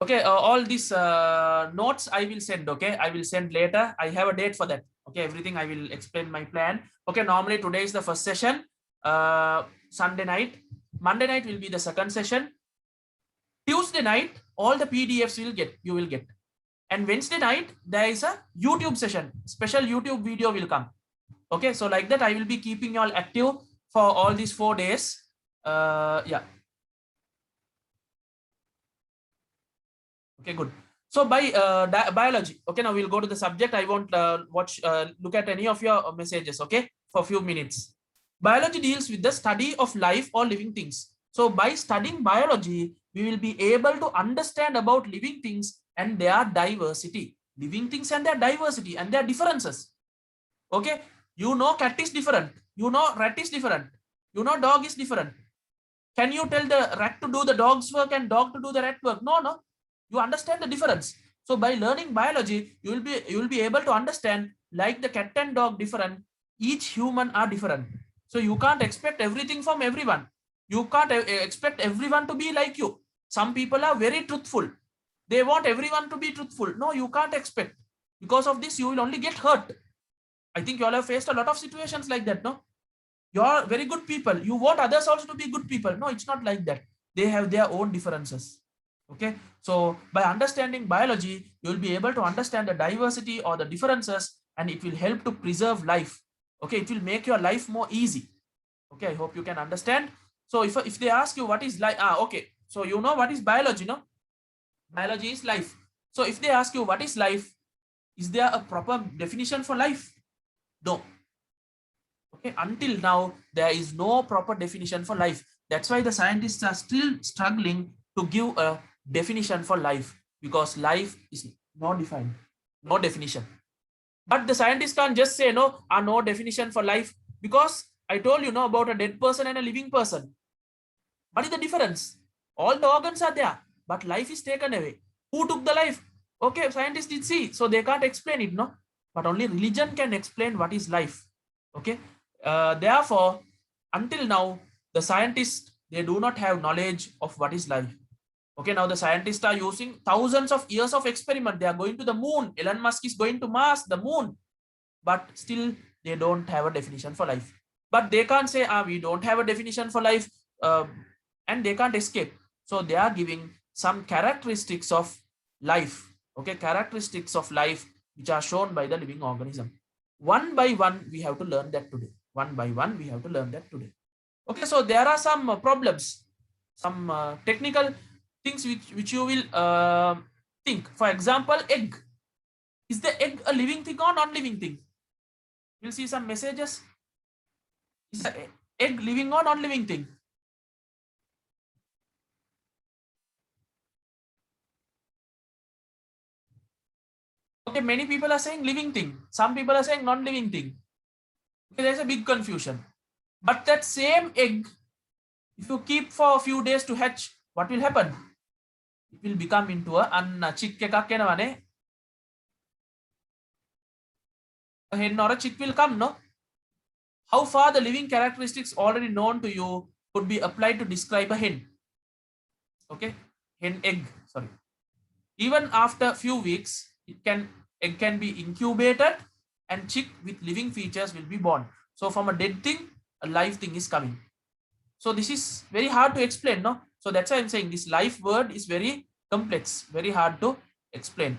Okay, all these notes I will send. Okay, I will send later. I have a date for that. Okay, everything I will explain my plan. Okay, normally today is the first session. Sunday night, Monday night will be the second session. Tuesday night, all the PDFs you will get. And Wednesday night, there is a YouTube session. Special YouTube video will come. Okay, so like that, I will be keeping you all active for all these 4 days. Yeah. Okay, good. So by biology, okay, now we'll go to the subject. I won't look at any of your messages, okay, for a few minutes. Biology deals with the study of life or living things. So by studying biology, we will be able to understand about living things and their diversity. Living things and their diversity and their differences. Okay, you know cat is different. You know rat is different. You know dog is different. Can you tell the rat to do the dog's work and dog to do the rat work? No, no. You understand the difference. So by learning biology, you will be able to understand, like the cat and dog different, each human are different. So you can't expect everything from everyone. You can't expect everyone to be like you. Some people are very truthful. They want everyone to be truthful. No, you can't expect. Because of this, you will only get hurt. I think you all have faced a lot of situations like that, no? You're very good people. You want others also to be good people. No, it's not like that. They have their own differences. Okay, so by understanding biology, you will be able to understand the diversity or the differences, and it will help to preserve life. Okay, it will make your life more easy. Okay, I hope you can understand. So if they ask you what is life, okay, so you know what is biology, no? Biology is life. So if they ask you what is life, is there a proper definition for life? No. Okay, until now, there is no proper definition for life. That's why the scientists are still struggling to give a definition for life, because life is not defined, no definition. But the scientists can't just say no definition for life, because I told you about a dead person and a living person. What is the difference? All the organs are there, but life is taken away. Who took the life? Okay, scientists did see, so they can't explain it, no? But only religion can explain what is life. Okay, therefore, until now, the scientists, they do not have knowledge of what is life. Okay, now the scientists are using thousands of years of experiment. They are going to the moon. Elon Musk is going to Mars, the moon, but still they don't have a definition for life. But they can't say, we don't have a definition for life, and they can't escape. So they are giving some characteristics of life. Okay, characteristics of life which are shown by the living organism. One by one, we have to learn that today. One by one, we have to learn that today. Okay, so there are some problems, some technical things which you will think. For example, egg. Is the egg a living thing or non-living thing? We'll see some messages. Is the egg living or non-living thing? Okay, many people are saying living thing. Some people are saying non-living thing. Okay, there's a big confusion. But that same egg, if you keep for a few days to hatch, what will happen? It will become into a chick එකක් එනවනේ. A hen or a chick will come, no? How far the living characteristics already known to you could be applied to describe a hen? Okay, hen egg, sorry. Even after few weeks, egg can be incubated and chick with living features will be born. So from a dead thing, a live thing is coming. So this is very hard to explain, no? So that's why I'm saying this life word is very complex, very hard to explain.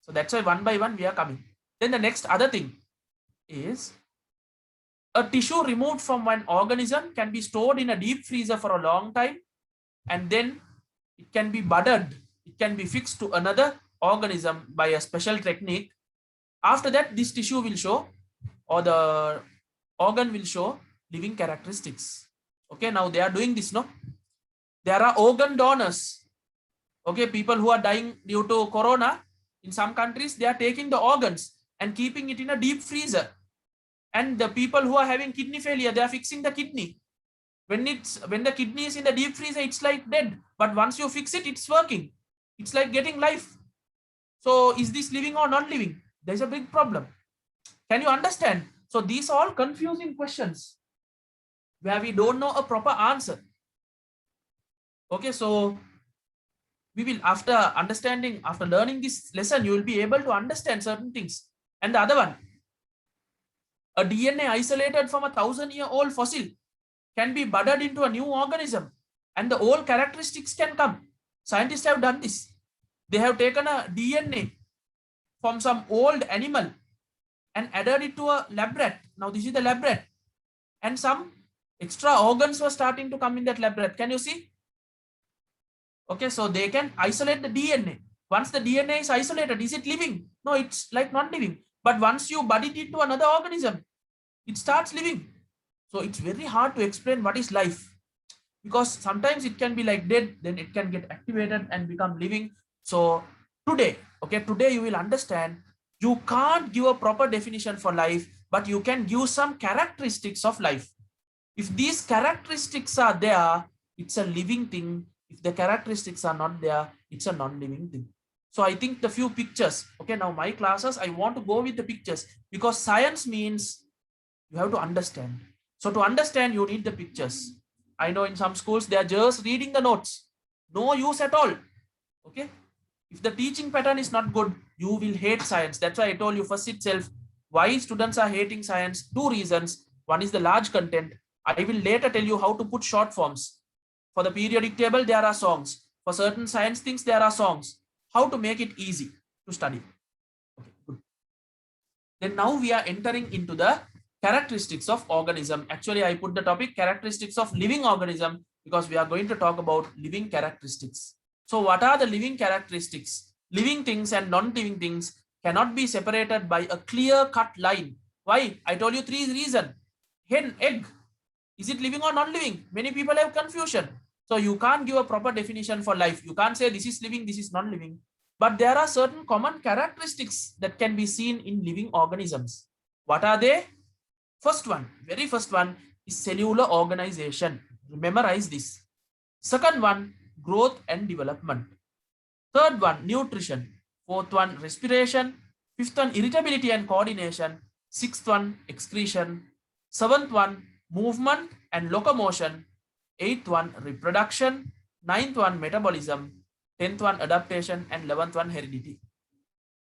So that's why one by one we are coming. Then the next other thing is a tissue removed from an organism can be stored in a deep freezer for a long time, and then it can be budded. It can be fixed to another organism by a special technique. After that, this tissue will show, or the organ will show living characteristics. Okay, now they are doing this, no? There are organ donors. Okay, people who are dying due to corona, in some countries, they are taking the organs and keeping it in a deep freezer. And the people who are having kidney failure, they are fixing the kidney. When the kidney is in the deep freezer, it's like dead. But once you fix it, it's working. It's like getting life. So is this living or not living? There's a big problem. Can you understand? So these are all confusing questions where we don't know a proper answer. Okay, so we will, after learning this lesson, you will be able to understand certain things. And the other one, a DNA isolated from a 1,000-year-old fossil can be budded into a new organism, and the old characteristics can come. Scientists have done this. They have taken a DNA from some old animal and added it to a lab rat. Now this is the lab rat, and some extra organs were starting to come in that lab rat. Can you see? Okay, so they can isolate the DNA. Once the DNA is isolated, is it living? No, it's like non-living. But once you bud it into another organism, it starts living. So it's very hard to explain what is life, because sometimes it can be like dead, then it can get activated and become living. So today you will understand, you can't give a proper definition for life, but you can give some characteristics of life. If these characteristics are there, it's a living thing. If the characteristics are not there, it's a non-living thing. So I think the few pictures, okay, now my classes, I want to go with the pictures, because science means you have to understand. So to understand, you need the pictures. I know in some schools, they are just reading the notes. No use at all. Okay. If the teaching pattern is not good, you will hate science. That's why I told you first itself, why students are hating science. 2 reasons. One is the large content. I will later tell you how to put short forms. For the periodic table, there are songs. For certain science things, there are songs. How to make it easy to study. Okay, good. Then now we are entering into the characteristics of organism. Actually, I put the topic characteristics of living organism because we are going to talk about living characteristics. So what are the living characteristics? Living things and non-living things cannot be separated by a clear-cut line. Why? I told you 3 reasons. Hen, egg. Is it living or non-living? Many people have confusion. So you can't give a proper definition for life. You can't say this is living, this is non-living. But there are certain common characteristics that can be seen in living organisms. What are they? First one, very first one is cellular organization. Memorize this. Second one, growth and development. Third one, nutrition. Fourth one, respiration. Fifth one, irritability and coordination. Sixth one, excretion. Seventh one, movement and locomotion. Eighth one, reproduction. 9th one metabolism, 10th one adaptation, and 11th one heredity.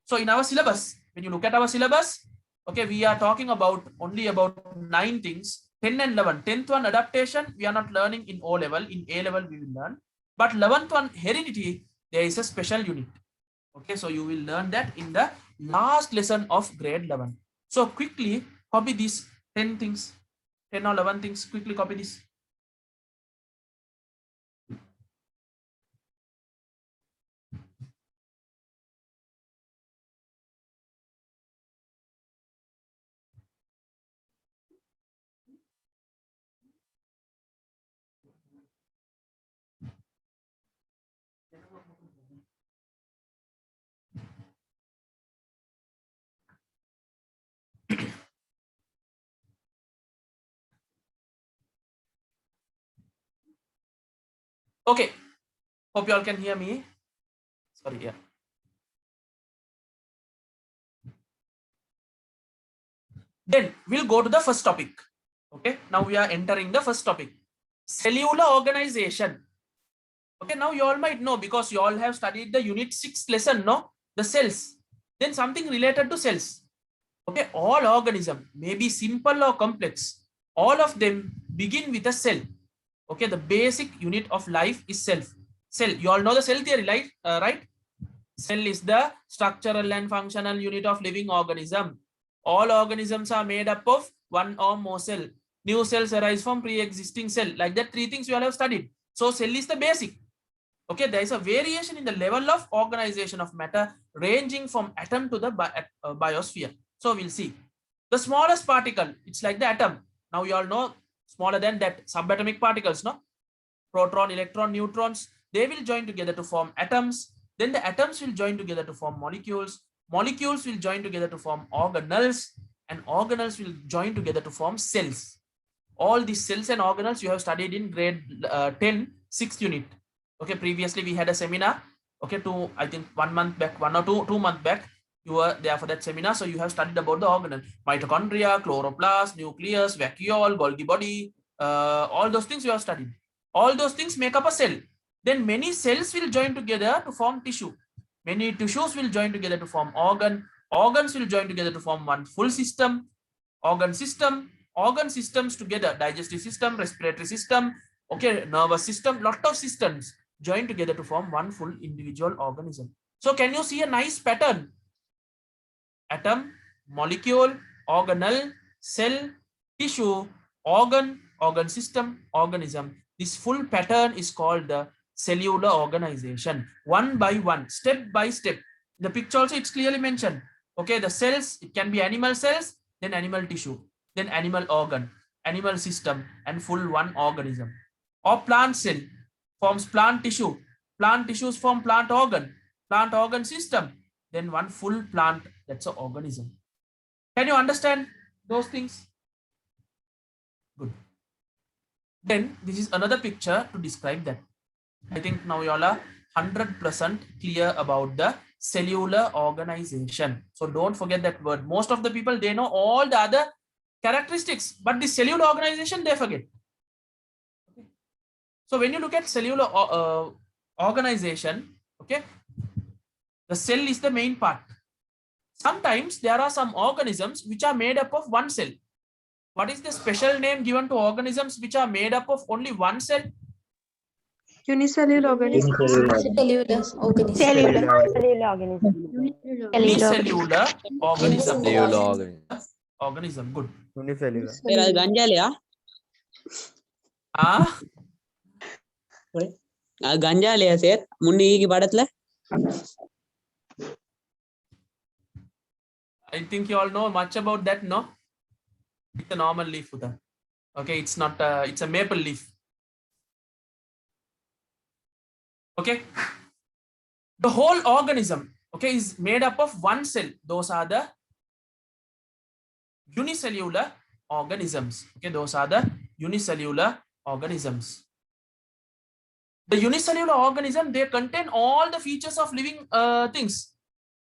So in our syllabus, when you look at our syllabus, okay, we are talking about only about 9 things, 10 and 11. 10th one adaptation, we are not learning in O level. In A level, we will learn. But 11th one heredity, there is a special unit. Okay, so you will learn that in the last lesson of grade 11. So quickly copy these 10 things, 10 or 11 things. Quickly copy this. Okay, hope you all can hear me. Sorry, yeah. Then we'll go to the first topic. Okay, now we are entering the first topic, cellular organization. Okay, now you all might know because you all have studied the unit 6 lesson, no? The cells. Then something related to cells. Okay, all organism may be simple or complex. All of them begin with a cell. Okay, the basic unit of life is cell. Cell, you all know the cell theory, right? Right? Cell is the structural and functional unit of living organism. All organisms are made up of one or more cell. New cells arise from pre-existing cell. Like that, 3 things you all have studied. So cell is the basic. Okay, there is a variation in the level of organization of matter ranging from atom to the biosphere. So we'll see. The smallest particle, it's like the atom. Now you all know smaller than that, subatomic particles, no? Proton, electron, neutrons, they will join together to form atoms. Then the atoms will join together to form molecules. Molecules will join together to form organelles, and organelles will join together to form cells. All these cells and organelles you have studied in grade 10, 6th unit. Okay, previously we had a seminar. Okay, I think 1 month back, 1 or 2 months back, you were there for that seminar. So you have studied about the organelle, mitochondria, chloroplast, nucleus, vacuole, Golgi body, all those things you have studied. All those things make up a cell. Then many cells will join together to form tissue. Many tissues will join together to form organ. Organs will join together to form one full system. Organ systems together, digestive system, respiratory system, okay, nervous system, lot of systems join together to form one full individual organism. So can you see a nice pattern? Atom, molecule, organelle, cell, tissue, organ system, organism. This full pattern is called the cellular organization. One by one, step by step. The picture also it's clearly mentioned. Okay, the cells, it can be animal cells, then animal tissue, then animal organ, animal system, and full one organism. Or plant cell forms plant tissue. Plant tissues form plant organ system, then one full plant, that's an organism. Can you understand those things? Good. Then this is another picture to describe that. I think now you all are 100% clear about the cellular organization. So don't forget that word. Most of the people, they know all the other characteristics, but the cellular organization, they forget. Okay. So when you look at cellular organization, okay, the cell is the main part. Sometimes there are some organisms which are made up of one cell. What is the special name given to organisms which are made up of only one cell? Unicellular organism. Cellular organism. Cellular organism. Unicellular organism. Cellular Organism. Good. Unicellular. அது கஞ்சாலையா அது கஞ்சாலையா sir முன்னிக்கு படத்துல I think you all know much about that, no? It's a normal leaf, Uda. Okay, it's not it's a maple leaf. Okay, the whole organism, okay, is made up of one cell. Those are the unicellular organisms. Okay, those are the unicellular organisms. The unicellular organism, they contain all the features of living things,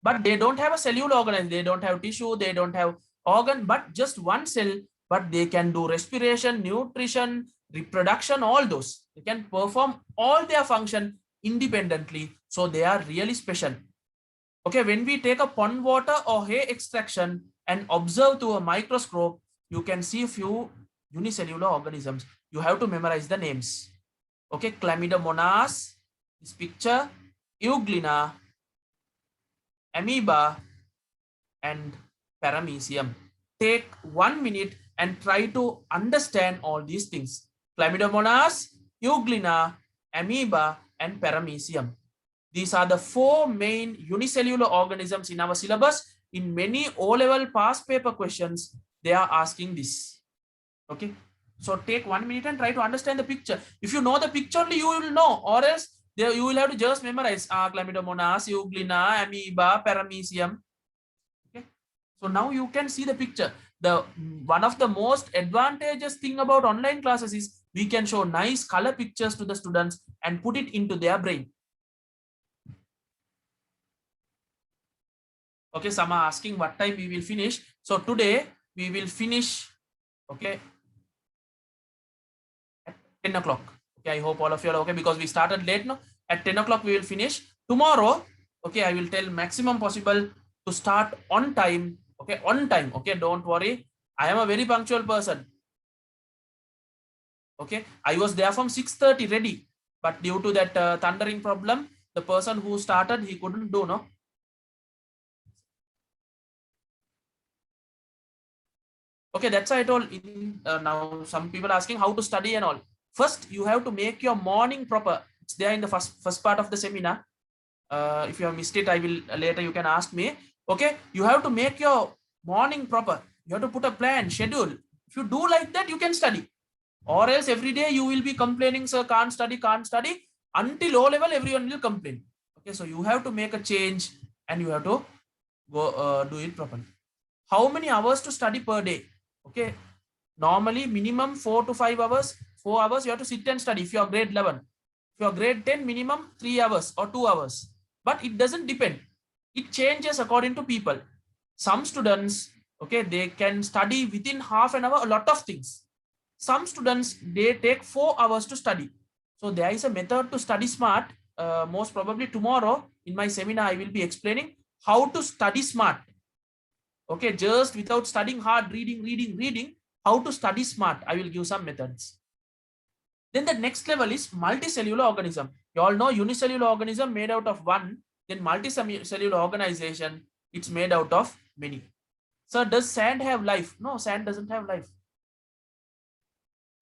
but they don't have a cellular organism. They don't have tissue, they don't have organ, but just one cell but they can do respiration, nutrition, reproduction, all those. They can perform all their function independently. So they are really special. Okay, when we take a pond water or hair extraction and observe through a microscope, you can see a few unicellular organisms. You have to memorize the names. Okay, Chlamydomonas, this picture, Euglena, amoeba, and paramecium. Take 1 minute and try to understand all these things. Chlamydomonas, Euglena, amoeba, and paramecium. These are the 4 main unicellular organisms in our syllabus. In many O-level past paper questions, they are asking this. Okay, so take 1 minute and try to understand the picture. If you know the picture only, you will know, or else you will have to just memorize Chlamydomonas, Euglena, amoeba, paramecium. Okay, so now you can see the picture. The one of the most advantageous thing about online classes is we can show nice color pictures to the students and put it into their brain. Okay, some are asking what time we will finish. So today we will finish, okay, at 10 o'clock. Okay, I hope all of you are okay because we started late now. At 10 o'clock we will finish. Tomorrow, okay, I will tell maximum possible to start on time. Okay, on time. Okay, don't worry. I am a very punctual person. Okay, I was there from 6:30 ready, but due to that thundering problem, the person who started, he couldn't do, no. Okay, that's why I told in now some people asking how to study and all. First, you have to make your morning proper. It's there in the first part of the seminar. If you have missed it, I will later you can ask me. Okay, you have to make your morning proper. You have to put a plan, schedule. If you do like that, you can study. Or else every day you will be complaining, sir, can't study. Until O-level, everyone will complain. Okay, so you have to make a change and you have to go do it properly. How many hours to study per day? Okay, normally minimum 4 to 5 hours. 4 hours you have to sit and study if you are grade 11. If you are grade 10, minimum 3 hours or 2 hours. But it doesn't depend. It changes according to people. Some students, okay, they can study within half an hour a lot of things. Some students, they take 4 hours to study. So there is a method to study smart. Most probably tomorrow in my seminar, I will be explaining how to study smart. Okay, just without studying hard, reading, how to study smart. I will give some methods. Then the next level is multicellular organism. You all know unicellular organism made out of one. Then multicellular organization, it's made out of many. So does sand have life? No, sand doesn't have life.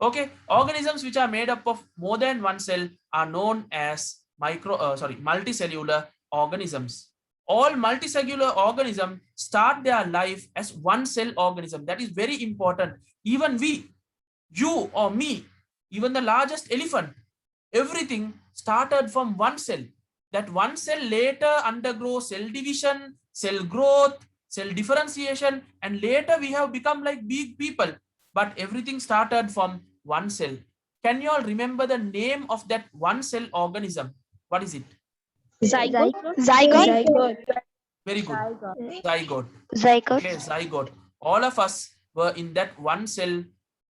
Okay, organisms which are made up of more than one cell are known as multicellular organisms. All multicellular organisms start their life as one cell organism. That is very important. Even we, you or me, even the largest elephant, everything started from one cell. That one cell later undergoes cell division, cell growth, cell differentiation, and later we have become like big people. But everything started from one cell. Can you all remember the name of that one cell organism? What is it? Zygote. Very good. Zygote. Okay, zygote. All of us were in that one cell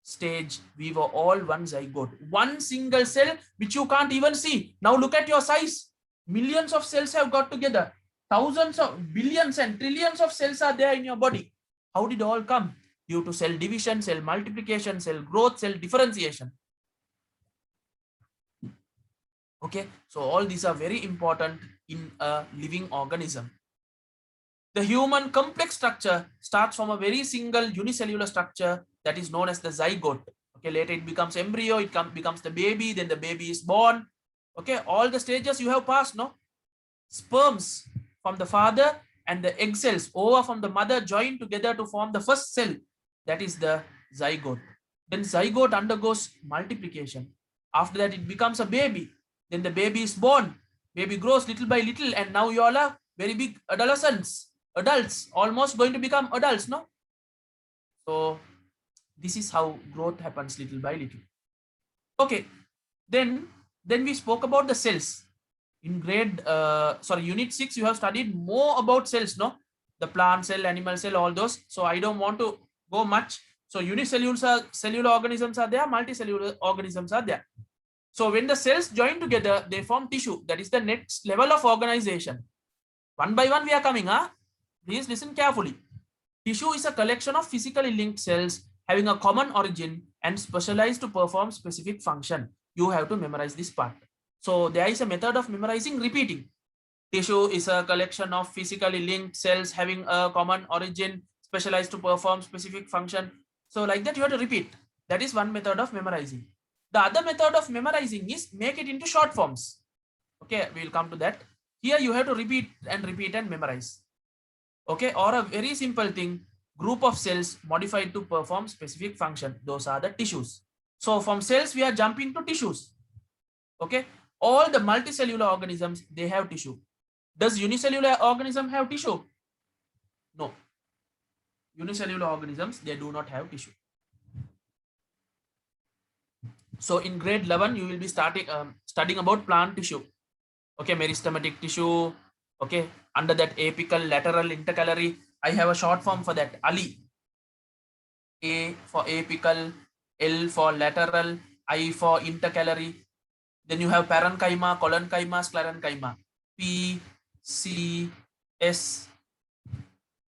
stage. We were all one zygote. One single cell which you can't even see. Now look at your size. Millions of cells have got together. Thousands of billions and trillions of cells are there in your body. How did all come? Due to cell division, cell multiplication, cell growth, cell differentiation. Okay, so all these are very important in a living organism. The human complex structure starts from a very single unicellular structure that is known as the zygote. Okay, later it becomes embryo, it becomes the baby, then the baby is born. Okay, all the stages you have passed, no? Sperms from the father and the egg cells ova from the mother join together to form the first cell. That is the zygote. Then zygote undergoes multiplication. After that, it becomes a baby. Then the baby is born. Baby grows little by little, and now you all are very big adolescents, adults, almost going to become adults, no? So this is how growth happens little by little. Okay, then we spoke about the cells. In unit 6, you have studied more about cells, no? The plant cell, animal cell, all those. So I don't want to go much. So cellular organisms are there, multicellular organisms are there. So when the cells join together, they form tissue. That is the next level of organization. One by one we are coming. Please listen carefully. Tissue is a collection of physically linked cells having a common origin and specialized to perform specific function. You have to memorize this part. So there is a method of memorizing repeating. Tissue is a collection of physically linked cells having a common origin, specialized to perform specific function. So like that you have to repeat. That is one method of memorizing. The other method of memorizing is make it into short forms. Okay, we will come to that. Here you have to repeat and memorize. Okay, or a very simple thing, group of cells modified to perform specific function. Those are the tissues. So from cells we are jumping to tissues. Okay, all the multicellular organisms, they have tissue. Does unicellular organism have tissue? No. Unicellular organisms, they do not have tissue. So in grade 11, you will be studying about plant tissue. Okay, meristematic tissue. Okay, under that apical, lateral, intercalary. I have a short form for that, ALI. A for apical, L for lateral, I for intercalary. Then you have parenchyma, collenchyma, sclerenchyma. P, C, S.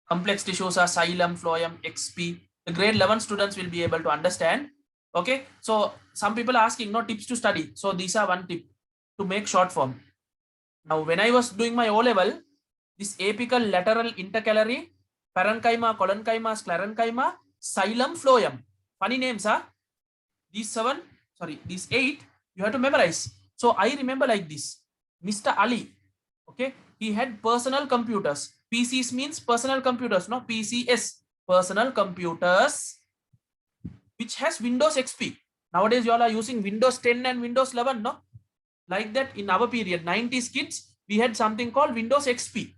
Complex tissues are xylem, phloem, XP. The grade 11 students will be able to understand. Okay, so some people are asking, no tips to study. So these are one tip to make short form. Now, when I was doing my O level, this apical, lateral, intercalary, parenchyma, collenchyma, sclerenchyma, xylem, phloem. Funny names, huh? These 8, you have to memorize. So I remember like this. Mr. Ali, okay, he had personal computers. PCs means personal computers, no? PCS, personal computers, which has Windows XP. Nowadays, you all are using Windows 10 and Windows 11, no? Like that in our period, 90s kids, we had something called Windows XP.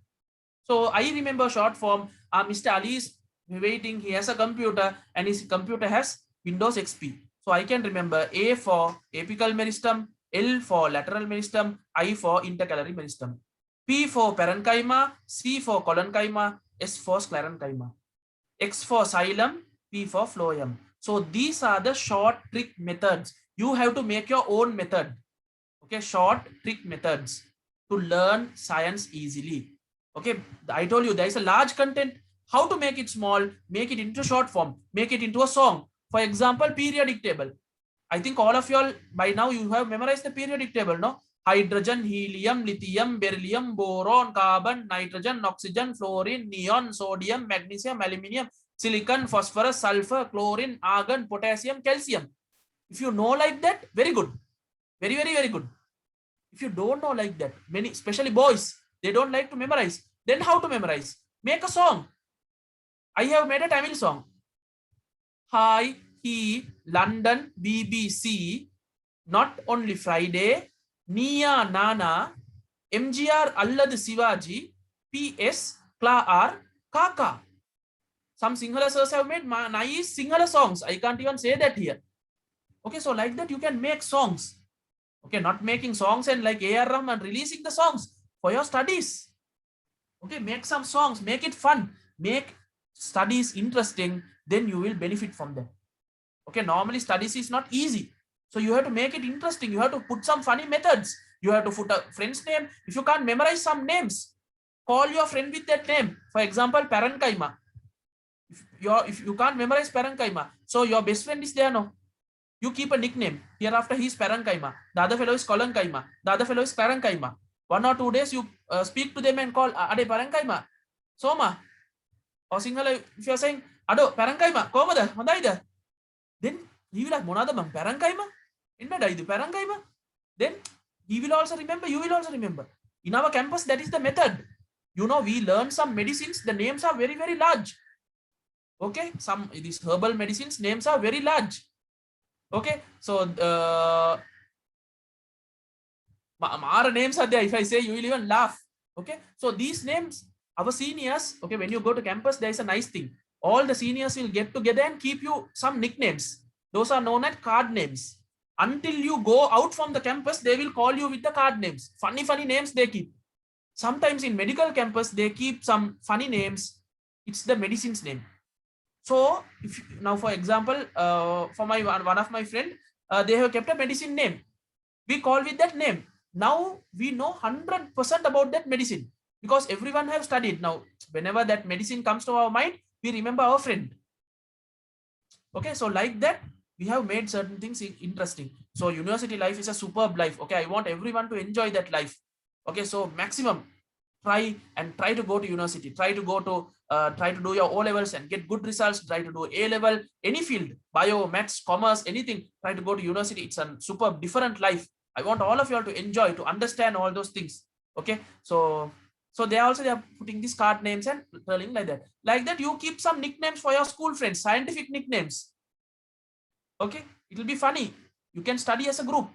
So I remember short form, Mr. Ali is waiting, he has a computer and his computer has Windows XP. So I can remember A for apical meristem, L for lateral meristem, I for intercalary meristem, P for parenchyma, C for collenchyma, S for sclerenchyma, X for xylem, P for phloem. So these are the short trick methods. You have to make your own method. Okay, short trick methods to learn science easily. Okay, I told you there is a large content. How to make it small, make it into short form, make it into a song. For example, periodic table. I think all of you all by now you have memorized the periodic table, no? Hydrogen, helium, lithium, beryllium, boron, carbon, nitrogen, oxygen, fluorine, neon, sodium, magnesium, aluminium, silicon, phosphorus, sulfur, chlorine, argon, potassium, calcium. If you know like that, very good. Very, very, very good. If you don't know like that, many, especially boys, they don't like to memorize. Then how to memorize? Make a song. I have made a Tamil song. Hi, he, London, BBC, not only Friday, Nia, Nana, MGR, Alladu Sivaji, PS, Kla R, Kaka. Some Sinhala sirs have made nice Sinhala songs. I can't even say that here. Okay, so like that you can make songs. Okay, not making songs and like A.R. Rahman releasing the songs for your studies. Okay, make some songs, make it fun, make studies interesting, then you will benefit from them. Okay, normally studies is not easy. So you have to make it interesting. You have to put some funny methods. You have to put a friend's name. If you can't memorize some names, call your friend with that name. For example, parenchyma. If you can't memorize parenchyma, so your best friend is there, no? You keep a nickname. Hereafter he is parenchyma. The other fellow is collenchyma. The other fellow is sclerenchyma. 1 or 2 days you speak to them and call, Ade parenchyma, Soma. Or Sinhala, if you are saying, Ado parenchyma, Komada, Hondaida. Then he will like, Monada bang parenchyma? Inda parenchyma? Then he will also remember, you will also remember. In our campus, that is the method. You know, we learn some medicines, the names are very, very large. Okay, some these herbal medicines, names are very large. Okay, so Mara names are there. If I say, you will even laugh. Okay, so these names, our seniors, okay, when you go to campus, there is a nice thing. All the seniors will get together and keep you some nicknames. Those are known as card names. Until you go out from the campus, they will call you with the card names. Funny, funny names they keep. Sometimes in medical campus, they keep some funny names. It's the medicine's name. So if now, for example, for my one of my friend, they have kept a medicine name. We call with that name. Now we know 100% about that medicine because everyone have studied. Now, whenever that medicine comes to our mind, we remember our friend. Okay, so like that, we have made certain things interesting. So university life is a superb life. Okay, I want everyone to enjoy that life. Okay, so maximum try to go to university. Try to do your O levels and get good results. Try to do A level, any field, bio, maths, commerce, anything. Try to go to university. It's a superb, different life. I want all of you all to enjoy, to understand all those things. Okay, so they are putting these card names and telling like that. Like that, you keep some nicknames for your school friends, scientific nicknames. Okay, it will be funny. You can study as a group.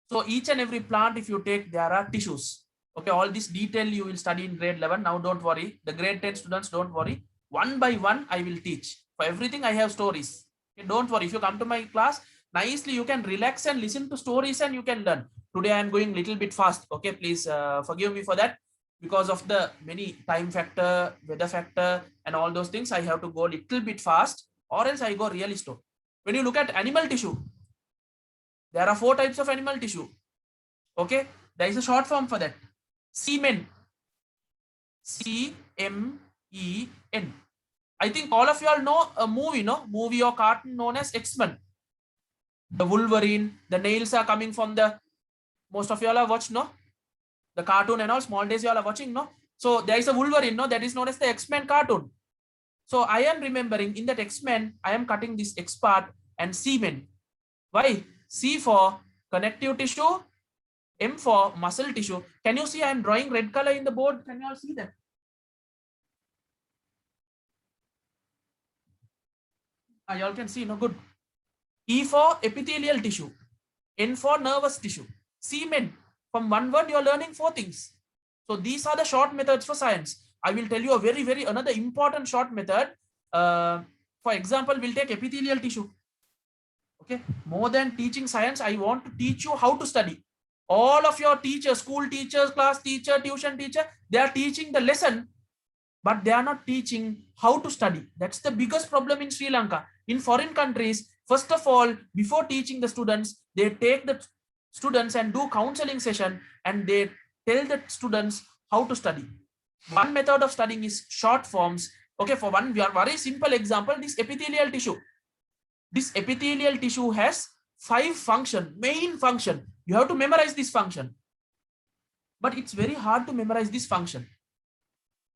So each and every plant, if you take, there are tissues. Okay, all this detail you will study in grade 11. Now don't worry. The grade 10 students, don't worry. One by one, I will teach. For everything, I have stories. Okay, don't worry. If you come to my class, nicely, you can relax and listen to stories and you can learn. Today, I am going little bit fast. Okay, please forgive me for that. Because of the many time factor, weather factor, and all those things, I have to go little bit fast, or else I go really slow. When you look at animal tissue, there are 4 types of animal tissue. Okay, there is a short form for that. Semen. C-M-E-N. I think all of you all know a movie, no? Movie or cartoon known as X-Men. The Wolverine, the nails are coming from the, most of you all have watched, no? The cartoon and all, small days you all are watching, no? So there is a Wolverine, no? That is known as the X-Men cartoon. So I am remembering in that X-Men, I am cutting this X part and semen. Why? C for connective tissue, M for muscle tissue. Can you see I am drawing red color in the board? Can you all see that? You all can see, no? Good. E for epithelial tissue, N for nervous tissue. Semen. From one word, you are learning 4 things. So these are the short methods for science. I will tell you a very another important short method. For example, we'll take epithelial tissue. Okay, more than teaching science, I want to teach you how to study. All of your teachers, school teachers, class teacher, tuition teacher, they are teaching the lesson, but they are not teaching how to study. That's the biggest problem in Sri Lanka. In foreign countries, first of all, before teaching the students, they take the students and do counseling session and they tell the students how to study. One method of studying is short forms. Okay, for one very simple example, this epithelial tissue. This epithelial tissue has 5 function, main function. You have to memorize this function. But it's very hard to memorize this function.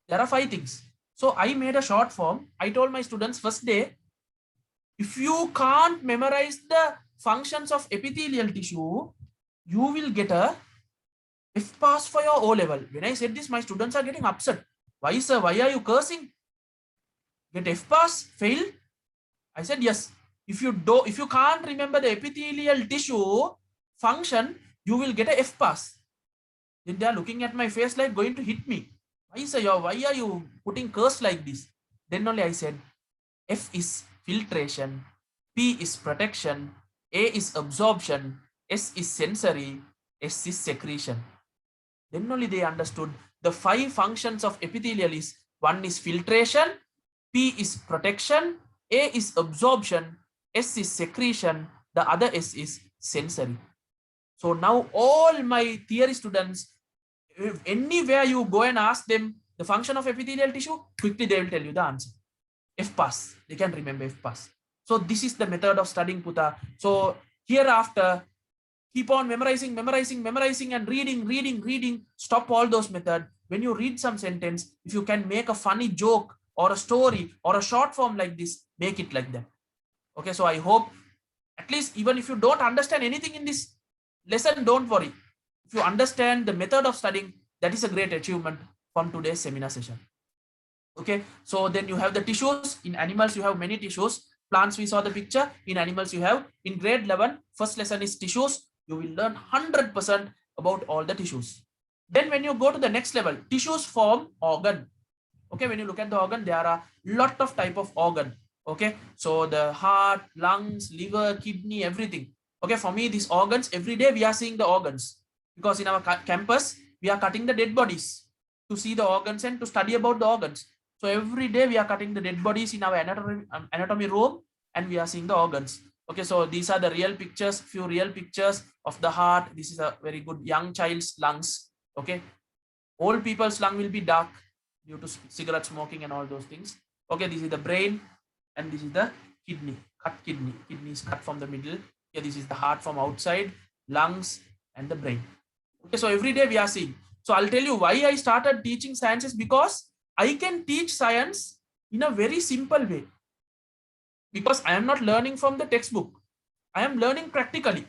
There are 5 things. So I made a short form. I told my students first day, if you can't memorize the functions of epithelial tissue, you will get a F pass for your O level. When I said this, my students are getting upset. Why, sir? Why are you cursing? Get F pass? Fail? I said yes. If you can't remember the epithelial tissue function, you will get a F pass. Then they are looking at my face like going to hit me. Why, sir? Why are you putting curse like this? Then only I said, F is filtration, P is protection, A is absorption, S is sensory, S is secretion. Then only they understood the 5 functions of epithelial is, 1 is filtration, P is protection, A is absorption, S is secretion, the other S is sensory. So now all my theory students, if anywhere you go and ask them the function of epithelial tissue, quickly they will tell you the answer. F pass, they can remember F pass. So this is the method of studying, Puta. So hereafter, keep on memorizing and reading. Stop all those methods. When you read some sentence, if you can make a funny joke or a story or a short form like this, make it like that. Okay, so I hope at least even if you don't understand anything in this lesson, don't worry. If you understand the method of studying, that is a great achievement from today's seminar session. Okay, so then you have the tissues. In animals, you have many tissues. Plants, we saw the picture. In animals, you have, in grade 11, first lesson is tissues. You will learn 100% about all the tissues. Then when you go to the next level, tissues form organ. Okay, when you look at the organ, there are a lot of type of organ. Okay, so the heart, lungs, liver, kidney, everything. Okay, for me, these organs, every day we are seeing the organs. Because in our campus, we are cutting the dead bodies to see the organs and to study about the organs. So every day we are cutting the dead bodies in our anatomy room, and we are seeing the organs. Okay, so these are the real pictures, few real pictures of the heart. This is a very good young child's lungs. Okay, old people's lung will be dark due to cigarette smoking and all those things. Okay, this is the brain, and this is the kidney, cut kidney. Kidney is cut from the middle. Okay, this is the heart from outside, lungs, and the brain. Okay, so every day we are seeing. So I'll tell you why I started teaching sciences, because I can teach science in a very simple way. Because I am not learning from the textbook. I am learning practically.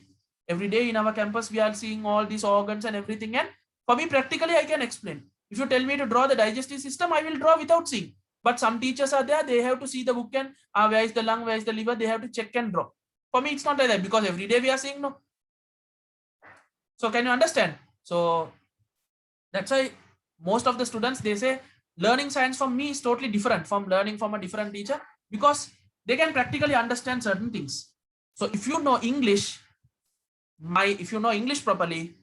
Every day in our campus, we are seeing all these organs and everything. And for me, practically, I can explain. If you tell me to draw the digestive system, I will draw without seeing. But some teachers are there, they have to see the book and where is the lung, where is the liver, they have to check and draw. For me, it's not like that, because every day we are seeing no. So can you understand? So that's why most of the students, they say learning science from me is totally different from learning from a different teacher, because they can practically understand certain things. So if you know English, if you know English properly,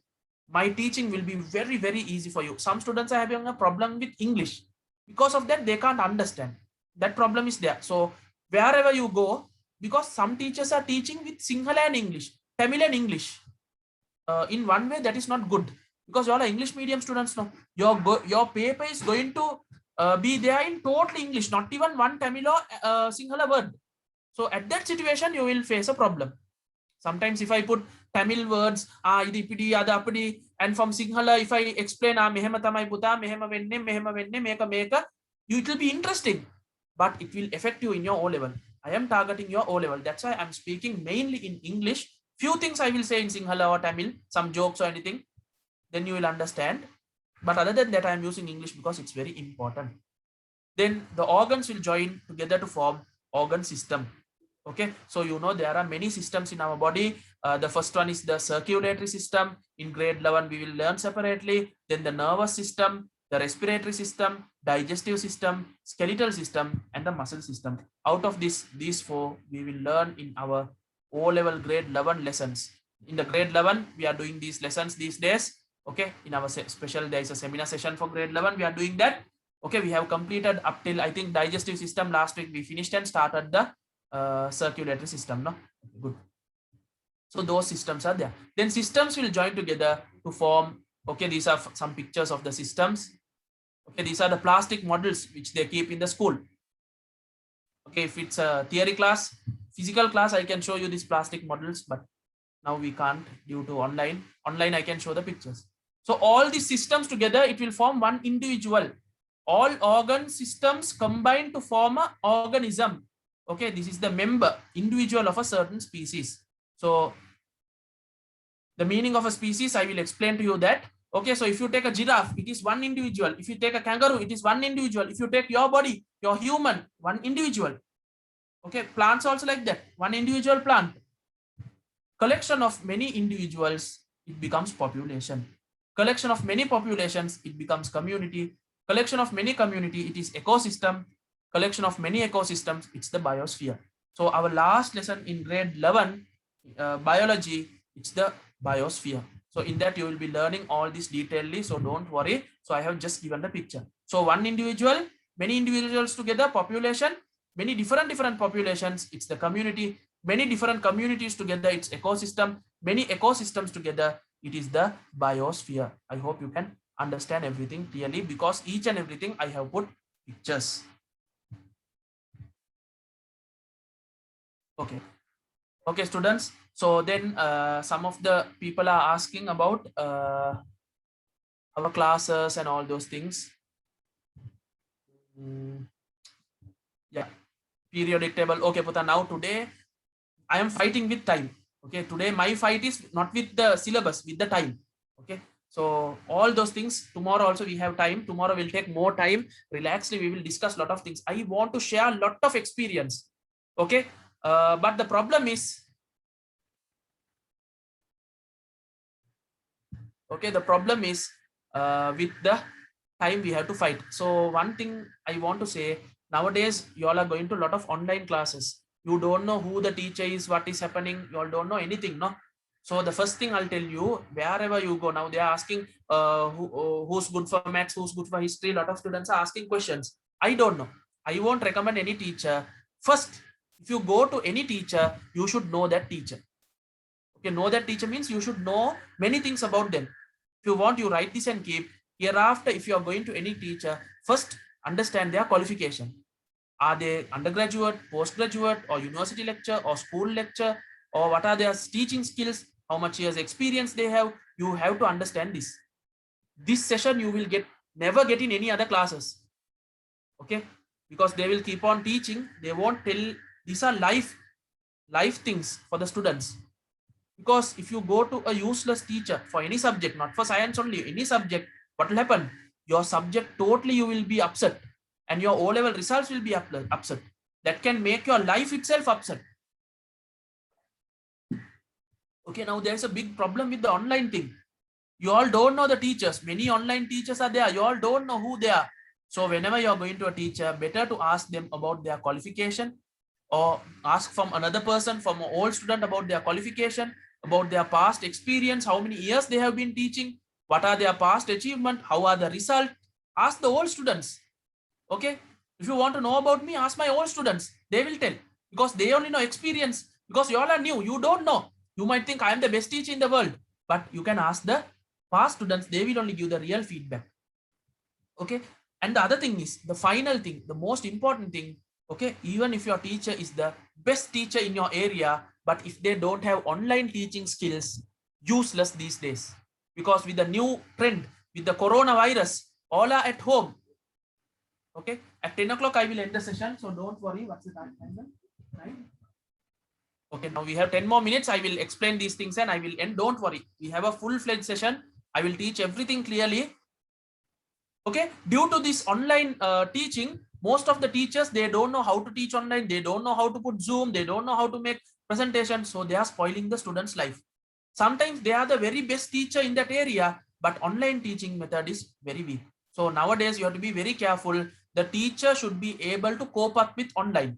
my teaching will be very, very easy for you. Some students are having a problem with English. Because of that, they can't understand. That problem is there. So wherever you go, because some teachers are teaching with Sinhala and English, Tamil and English. In one way, that is not good, because you all are English medium students now. Your paper is going to be there in totally English, not even one Tamil or Sinhala word. So at that situation, you will face a problem. Sometimes if I put Tamil words, and from Sinhala, if I explain, mehema tamai puta, mehema venne, meka, it will be interesting, but it will affect you in your O level. I am targeting your O level. That's why I'm speaking mainly in English. Few things I will say in Sinhala or Tamil, some jokes or anything, then you will understand. But other than that, I am using English because it's very important. Then the organs will join together to form organ system. Okay, so you know there are many systems in our body. The first one is the circulatory system. In grade 11, we will learn separately. Then the nervous system, the respiratory system, digestive system, skeletal system, and the muscle system. Out of these four, we will learn in our O-level grade 11 lessons. In the grade 11, we are doing these lessons these days. Okay, in our special, there is a seminar session for grade 11. We are doing that. Okay, we have completed up till, I think, digestive system. Last week we finished and started the circulatory system. No, good. So those systems are there. Then systems will join together to form. Okay, these are some pictures of the systems. Okay, these are the plastic models which they keep in the school. Okay, if it's a theory class, physical class, I can show you these plastic models, but now we can't due to online. Online, I can show the pictures. So all these systems together, it will form one individual. All organ systems combine to form an organism. Okay, this is the member, individual of a certain species. So the meaning of a species, I will explain to you that. Okay, so if you take a giraffe, it is one individual. If you take a kangaroo, it is one individual. If you take your body, your human, one individual. Okay, plants also like that, one individual plant. Collection of many individuals, it becomes population. Collection of many populations, it becomes community. Collection of many community, it is ecosystem. Collection of many ecosystems, it's the biosphere. So our last lesson in grade 11, biology, it's the biosphere. So in that you will be learning all this detailedly, so don't worry. So I have just given the picture. So one individual, many individuals together, population, many different populations, it's the community. Many different communities together, it's ecosystem. Many ecosystems together, it is the biosphere. I hope you can understand everything clearly, because each and everything I have put pictures. Okay, students. So then some of the people are asking about our classes and all those things. Yeah, periodic table. Okay, Puta, now today I am fighting with time. Okay, today my fight is not with the syllabus, with the time. Okay, so all those things, tomorrow also we have time. Tomorrow we'll take more time. Relaxedly, we will discuss a lot of things. I want to share a lot of experience. Okay, but the problem is, okay, the problem is with the time we have to fight. So one thing I want to say, nowadays you all are going to a lot of online classes. You don't know who the teacher is, what is happening. You all don't know anything, no? So the first thing I'll tell you, wherever you go now, they are asking who's good for maths, who's good for history. A lot of students are asking questions. I don't know. I won't recommend any teacher. First, if you go to any teacher, you should know that teacher. Okay, know that teacher means you should know many things about them. If you want, you write this and keep. Hereafter, if you are going to any teacher, first understand their qualification. Are they undergraduate, postgraduate, or university lecture, or school lecture, or what are their teaching skills, how much years experience they have? You have to understand this. This session you will never get in any other classes. Okay, because they will keep on teaching. They won't tell. These are life things for the students. Because if you go to a useless teacher for any subject, not for science only, any subject, what will happen? Your subject totally you will be upset, and your O-level results will be upset. That can make your life itself upset. Okay, now there's a big problem with the online thing. You all don't know the teachers. Many online teachers are there. You all don't know who they are. So whenever you're going to a teacher, better to ask them about their qualification, or ask from another person, from an old student, about their qualification, about their past experience, how many years they have been teaching, what are their past achievement, how are the result. Ask the old students. Okay, if you want to know about me, ask my old students. They will tell, because they only know experience. Because you all are new, you don't know. You might think I am the best teacher in the world, but you can ask the past students. They will only give the real feedback. Okay, and the other thing is, the final thing, the most important thing. Okay, even if your teacher is the best teacher in your area, but if they don't have online teaching skills, useless these days. Because with the new trend, with the coronavirus, all are at home. Okay, at 10 o'clock I will end the session, so don't worry. What's the time? 9? Okay, now we have 10 more minutes. I will explain these things and I will end. Don't worry, we have a full-fledged session. I will teach everything clearly. Okay, due to this online teaching, most of the teachers, they don't know how to teach online. They don't know how to put Zoom. They don't know how to make presentations. So they are spoiling the students' life. Sometimes they are the very best teacher in that area, but online teaching method is very weak. So nowadays you have to be very careful. The teacher should be able to cope up with online.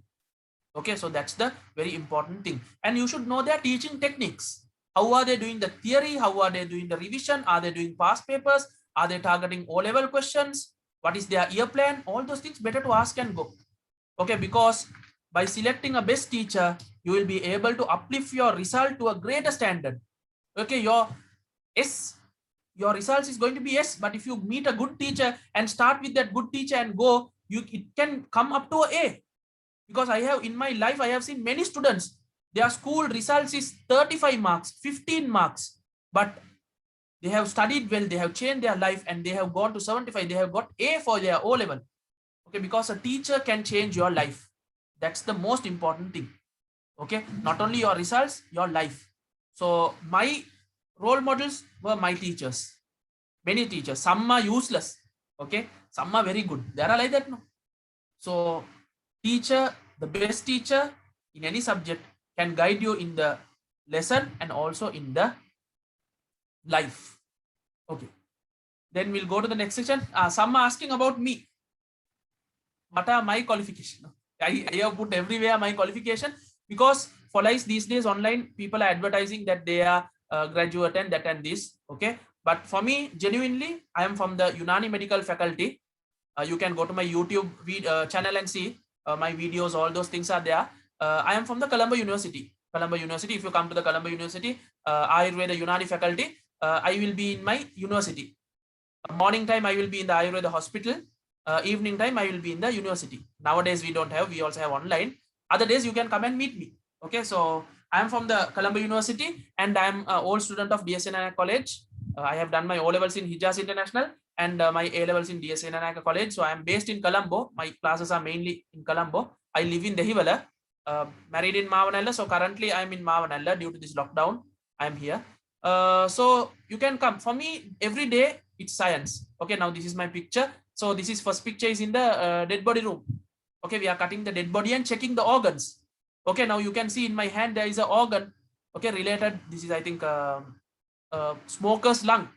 Okay, so that's the very important thing. And you should know their teaching techniques. How are they doing the theory? How are they doing the revision? Are they doing past papers? Are they targeting O-level questions? What is their year plan? All those things better to ask and go. Okay, because by selecting a best teacher, you will be able to uplift your result to a greater standard. Okay, your results is going to be S, but if you meet a good teacher and start with that good teacher and go, it can come up to A. Because I have, in my life, I have seen many students, their school results is 35 marks, 15 marks, but they have studied well, they have changed their life, and they have gone to 75, they have got A for their O-level. Okay, because a teacher can change your life. That's the most important thing. Okay, not only your results, your life. So my role models were my teachers. Many teachers, some are useless. Okay, some are very good. There are like that, no? So teacher, the best teacher in any subject, can guide you in the lesson and also in the life. Okay, then we'll go to the next section. Some are asking about me. What are my qualifications? I have put everywhere my qualification, because for like these days online, people are advertising that they are graduate and that and this. Okay, but for me, genuinely, I am from the Unani Medical Faculty. You can go to my YouTube channel and see my videos. All those things are there. I am from the Colombo University. If you come to the Colombo University, Ayurveda Unani Faculty, I will be in my university. Morning time I will be in the Ayurveda hospital. Evening time I will be in the university. Nowadays we don't have, we also have online. Other days you can come and meet me. Okay, so I am from the Colombo University and I am an old student of DSA Nayaka College. I have done my O-levels in Hijaz International and my A-levels in DSA Nayaka College. So I am based in Colombo. My classes are mainly in Colombo. I live in Dehiwala, married in Mavanalla. So currently I am in Mavanalla due to this lockdown. I am here. So you can come. For me, every day it's science. Okay, now this is my picture. So this is first picture is in the dead body room. Okay, we are cutting the dead body and checking the organs. Okay, now you can see in my hand there is an organ. Okay, related. This is, I think, smoker's lung.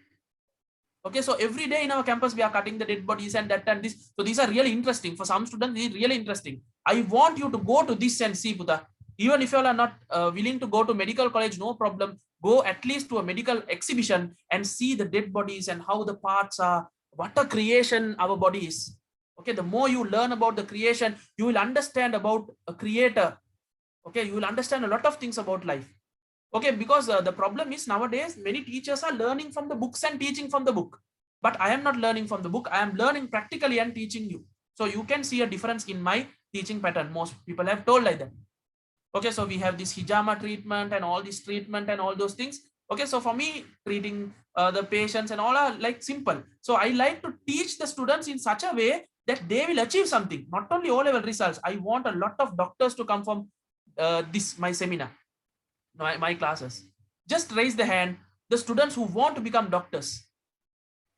Okay, so every day in our campus we are cutting the dead bodies and that and this. So these are really interesting for some students. These are really interesting. I want you to go to this and see, Puta. Even if you all are not willing to go to medical college, no problem. Go at least to a medical exhibition and see the dead bodies and how the parts are. What a creation our body is. Okay, the more you learn about the creation, you will understand about a creator. Okay, you will understand a lot of things about life. Okay, because the problem is nowadays many teachers are learning from the books and teaching from the book, but I am not learning from the book. I am learning practically and teaching you. So you can see a difference in my teaching pattern. Most people have told like that. Okay, so we have this hijama treatment and all this treatment and all those things. Okay, so for me, treating the patients and all are like simple. So I like to teach the students in such a way that they will achieve something, not only O-level results. I want a lot of doctors to come from this my seminar, my classes. Just raise the hand, the students who want to become doctors,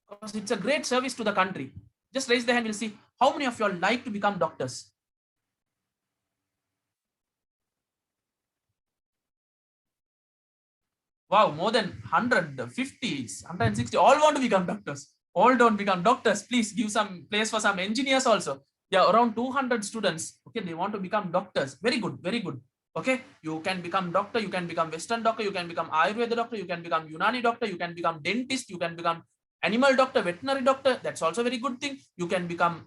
because it's a great service to the country. Just raise the hand, we'll see how many of you all like to become doctors. Wow, more than 150, 160, all want to become doctors. All don't become doctors. Please give some place for some engineers also. Yeah, around 200 students. Okay, they want to become doctors. Very good, very good. Okay, you can become doctor, you can become Western doctor, you can become Ayurveda doctor, you can become Unani doctor, you can become dentist, you can become animal doctor, veterinary doctor. That's also a very good thing. You can become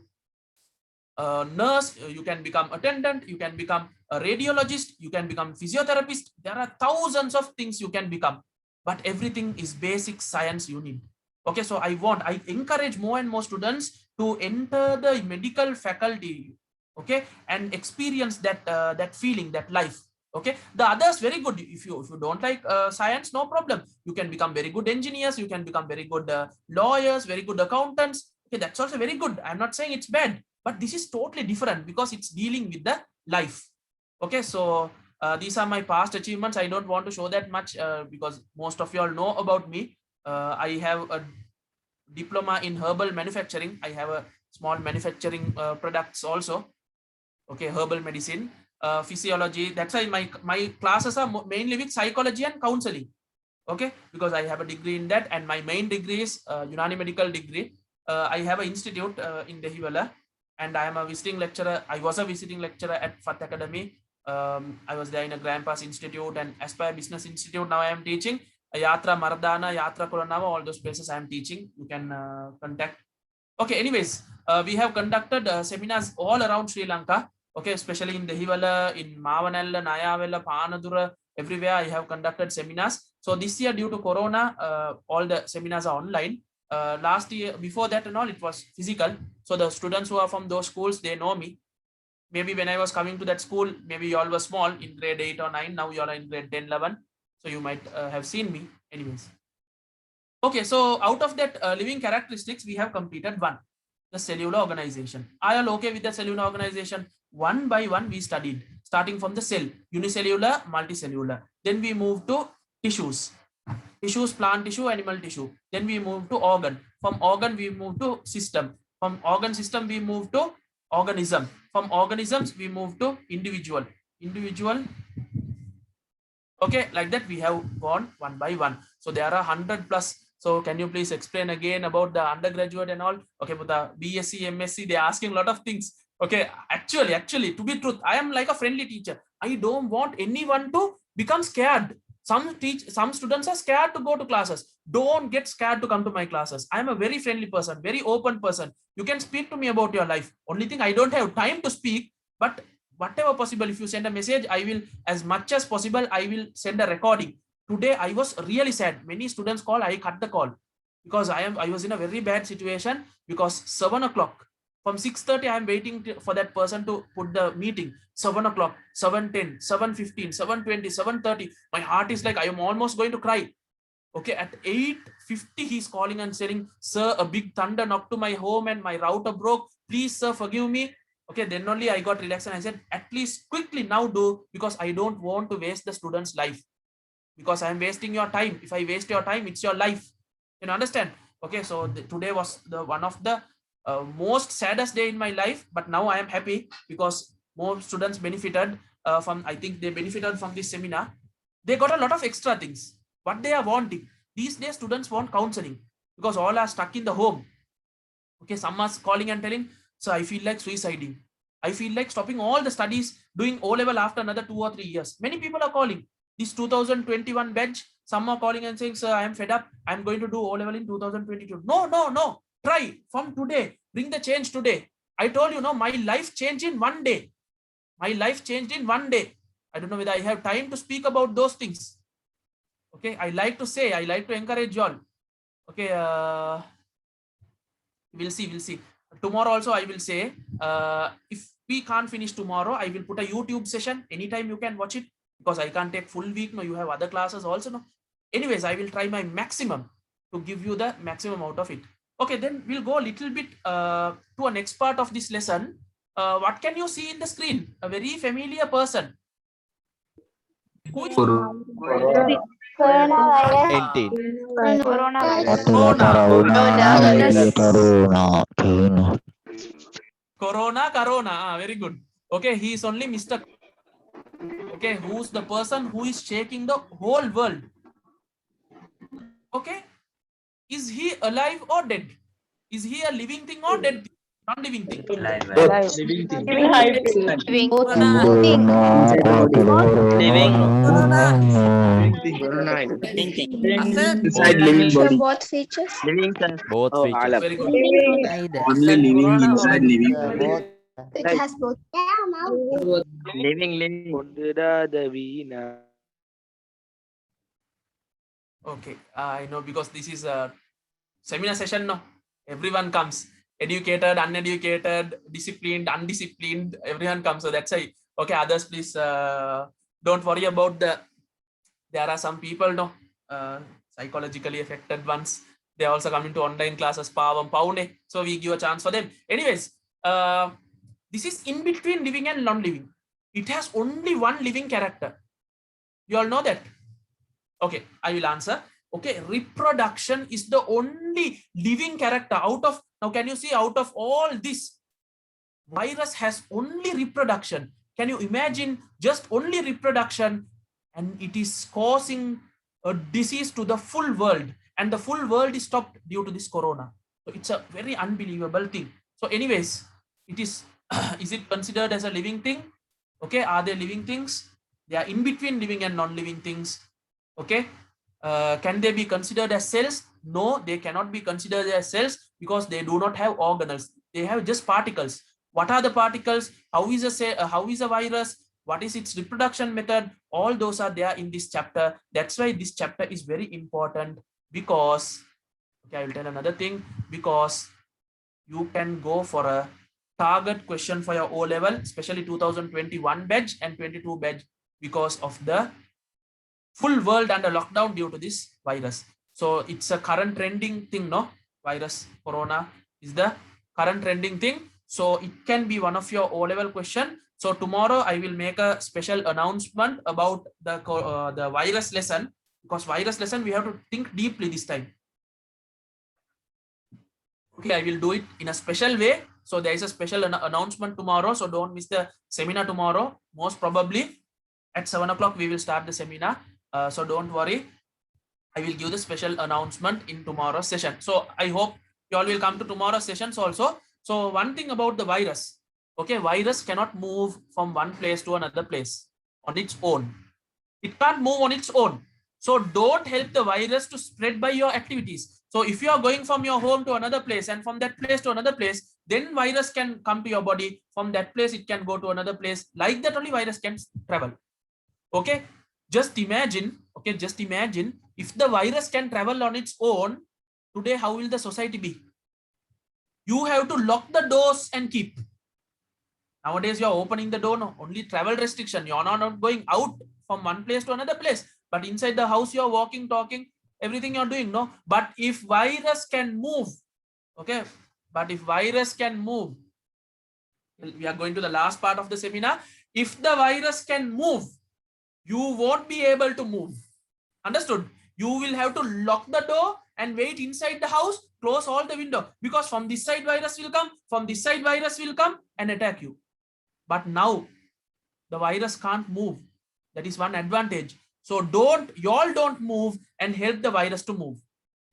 a nurse, you can become attendant, you can become a radiologist, you can become physiotherapist. There are thousands of things you can become, but everything is basic science you need. Okay, so I encourage more and more students to enter the medical faculty, okay, and experience that that feeling, that life. Okay, the others very good. If you don't like science, no problem. You can become very good engineers, you can become very good lawyers, very good accountants. Okay, that's also very good. I'm not saying it's bad, but this is totally different because it's dealing with the life. Okay, so these are my past achievements. I don't want to show that much because most of you all know about me. I have a diploma in herbal manufacturing. I have a small manufacturing products also. Okay, herbal medicine, physiology. That's why my classes are mainly with psychology and counseling. Okay, because I have a degree in that, and my main degree is Unani medical degree. I have an institute in Dehiwala, and I am a visiting lecturer. I was a visiting lecturer at FAT Academy. I was there in a Grandpa's Institute and Aspire Business Institute. Now I am teaching Yatra Mardana, Yatra Kuranava, all those places I am teaching. You can contact. Okay, anyways, we have conducted seminars all around Sri Lanka. Okay, especially in Dehiwala, in Mavanella, Nayavella, Panadura, everywhere I have conducted seminars. So this year, due to Corona, all the seminars are online. Last year, before that and all, it was physical. So the students who are from those schools, they know me. Maybe when I was coming to that school, maybe you all were small in grade 8 or 9. Now you all are in grade 10, 11. So you might have seen me anyways. Okay, so out of that living characteristics, we have completed one, the cellular organization. Are you all okay with the cellular organization? One by one, we studied, starting from the cell, unicellular, multicellular. Then we moved to tissues. Tissues, plant tissue, animal tissue. Then we moved to organ. From organ, we moved to system. From organ system, we moved to organism. From organisms, we moved to individual. Individual. Okay, like that we have gone one by one. So there are 100 plus. So can you please explain again about the undergraduate and all? Okay, but the BSc, MSc, they're asking a lot of things. Okay, actually, to be truth, I am like a friendly teacher. I don't want anyone to become scared. Some students are scared to go to classes. Don't get scared to come to my classes. I am a very friendly person, very open person. You can speak to me about your life. Only thing, I don't have time to speak, but whatever possible, if you send a message, I will, as much as possible, I will send a recording. Today I was really sad. Many students call, I cut the call because I was in a very bad situation because 7 o'clock. From 6:30, I am waiting for that person to put the meeting. 7 o'clock, 7:10, 7:15, 7:20, 7:30. My heart is like, I am almost going to cry. Okay, at 8:50, he's calling and saying, sir, a big thunder knocked to my home and my router broke. Please, sir, forgive me. Okay, then only I got relaxed and I said, at least quickly now do, because I don't want to waste the student's life. Because I am wasting your time. If I waste your time, it's your life. You understand? Okay, so today was one of the most saddest day in my life, but now I am happy because more students benefited from, I think they benefited from this seminar. They got a lot of extra things. What they are wanting. These days, students want counseling because all are stuck in the home. Okay, some are calling and telling, so I feel like suiciding. I feel like stopping all the studies, doing O-level after another 2 or 3 years. Many people are calling. This 2021 batch, some are calling and saying, sir, I am fed up. I'm going to do O-level in 2022. No. Try from today. Bring the change today. I told you, no, my life changed in one day. My life changed in one day. I don't know whether I have time to speak about those things. Okay, I like to say, I like to encourage you all. Okay, we'll see. Tomorrow also I will say, if we can't finish tomorrow, I will put a YouTube session. Anytime you can watch it, because I can't take full week. No, you have other classes also. No. Anyways, I will try my maximum to give you the maximum out of it. Okay, then we'll go a little bit to a next part of this lesson. What can you see in the screen? A very familiar person. Who is Coronavirus. Corona. Very good. Okay, he is only Mr. Okay, who's the person who is shaking the whole world? Okay, is he alive or dead? Is he a living thing or dead thing? Non-living thing. Living thing. Living. Inside living body. Both features. Both features. Very good. Only living inside living body. It has both. Okay, I know, because this is a seminar session. No, everyone comes. Educated, uneducated, disciplined, undisciplined. Everyone comes. So that's why. Okay, others, please don't worry about the. There are some people, no, psychologically affected ones. They also come into online classes. So we give a chance for them. Anyways, this is in between living and non-living. It has only one living character. You all know that. Okay, I will answer. Okay, reproduction is the only living character out of, now can you see, out of all this, virus has only reproduction. Can you imagine just only reproduction, and it is causing a disease to the full world, and the full world is stopped due to this corona. So it's a very unbelievable thing. So anyways, it is, is it considered as a living thing? Okay, are they living things? They are in between living and non-living things. Okay, can they be considered as cells? No, they cannot be considered as cells, because they do not have organelles. They have just particles. What are the particles? How is a cell, how is a virus? What is its reproduction method? All those are there in this chapter. That's why this chapter is very important, because, okay, I will tell another thing, because you can go for a target question for your O level, especially 2021 batch and 22 batch, because of the full world under lockdown due to this virus. So it's a current trending thing, no? Virus, corona is the current trending thing. So it can be one of your O level question. So tomorrow I will make a special announcement about the virus lesson, because virus lesson we have to think deeply this time. Okay, I will do it in a special way. So there is a special announcement tomorrow. So don't miss the seminar tomorrow. Most probably at 7 o'clock we will start the seminar. So don't worry. I will give the special announcement in tomorrow's session. So I hope you all will come to tomorrow's sessions also. So one thing about the virus. Okay, virus cannot move from one place to another place on its own. It can't move on its own. So don't help the virus to spread by your activities. So if you are going from your home to another place, and from that place to another place, then virus can come to your body. From that place, it can go to another place. Like that only virus can travel. Okay, just imagine, okay, just imagine if the virus can travel on its own, today how will the society be? You have to lock the doors and keep. Nowadays, you're opening the door, no, only travel restriction. You're not going out from one place to another place. But inside the house, you're walking, talking, everything you're doing, no? But if virus can move, okay? But if virus can move, we are going to the last part of the seminar. If the virus can move, you won't be able to move. Understood? You will have to lock the door and wait inside the house, close all the window, because from this side virus will come, from this side virus will come and attack you. But now the virus can't move. That is one advantage. So y'all don't move and help the virus to move.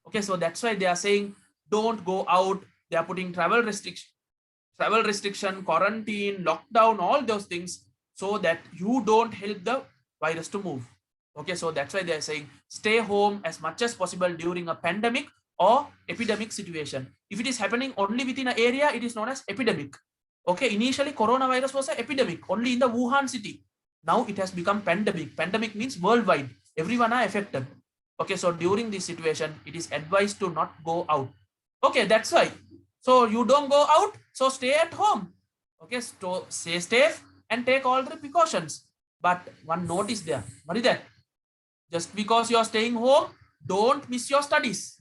Okay, so that's why they are saying don't go out. They are putting travel restriction, quarantine, lockdown, all those things, so that you don't help the virus to move. Okay, so that's why they are saying stay home as much as possible during a pandemic or epidemic situation. If it is happening only within an area, it is known as epidemic. Okay, initially coronavirus was an epidemic only in the Wuhan city. Now it has become pandemic. Pandemic means worldwide. Everyone are affected. Okay, so during this situation, it is advised to not go out. Okay, that's why. So you don't go out, so stay at home. Okay, so stay safe and take all the precautions. But one note is there. What is that? Just because you are staying home, don't miss your studies.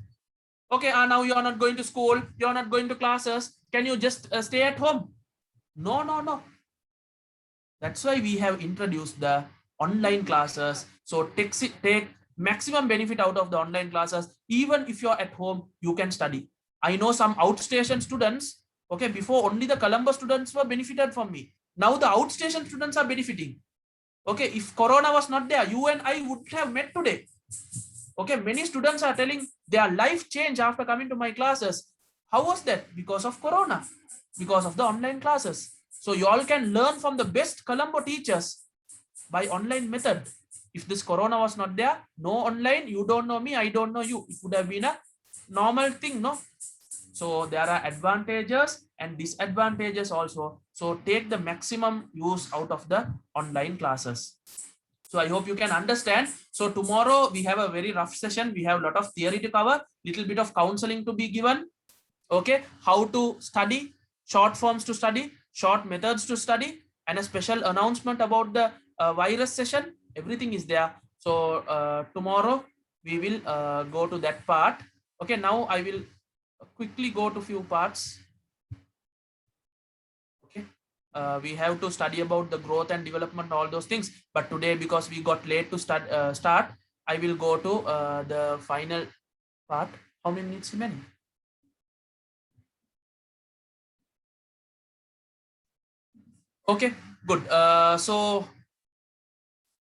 Okay, now you are not going to school, you are not going to classes. Can you just stay at home? No, no, no. That's why we have introduced the online classes. So take maximum benefit out of the online classes. Even if you're at home, you can study. I know some outstation students. Okay, before only the Colombo students were benefited from me. Now the outstation students are benefiting. Okay, if Corona was not there, you and I would have met today. Okay, many students are telling their life changed after coming to my classes. How was that? Because of Corona, because of the online classes. So you all can learn from the best Colombo teachers by online method. If this Corona was not there, no online, you don't know me, I don't know you. It would have been a normal thing, no? So there are advantages and disadvantages also. So take the maximum use out of the online classes. So I hope you can understand. So tomorrow we have a very rough session. We have a lot of theory to cover, little bit of counseling to be given. Okay, how to study, short forms to study, short methods to study, and a special announcement about the virus session. Everything is there. So tomorrow we will go to that part. Okay, now I will quickly go to few parts. Okay, we have to study about the growth and development, all those things. But today, because we got late to start, I will go to the final part. How many minutes remaining? Okay, good. So,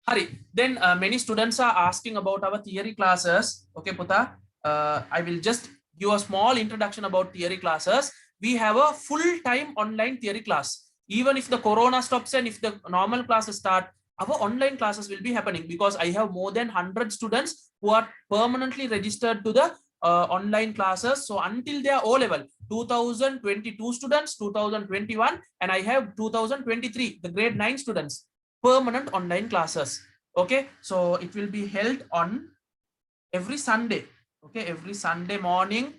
Hari, then many students are asking about our theory classes. Okay, Puta, I will just give a small introduction about theory classes. We have a full-time online theory class. Even if the Corona stops and if the normal classes start, our online classes will be happening because I have more than 100 students who are permanently registered to the online classes. So until their O level, 2022 students, 2021, and I have 2023, the grade 9 students, permanent online classes. Okay, so it will be held on every Sunday. Okay, every Sunday morning.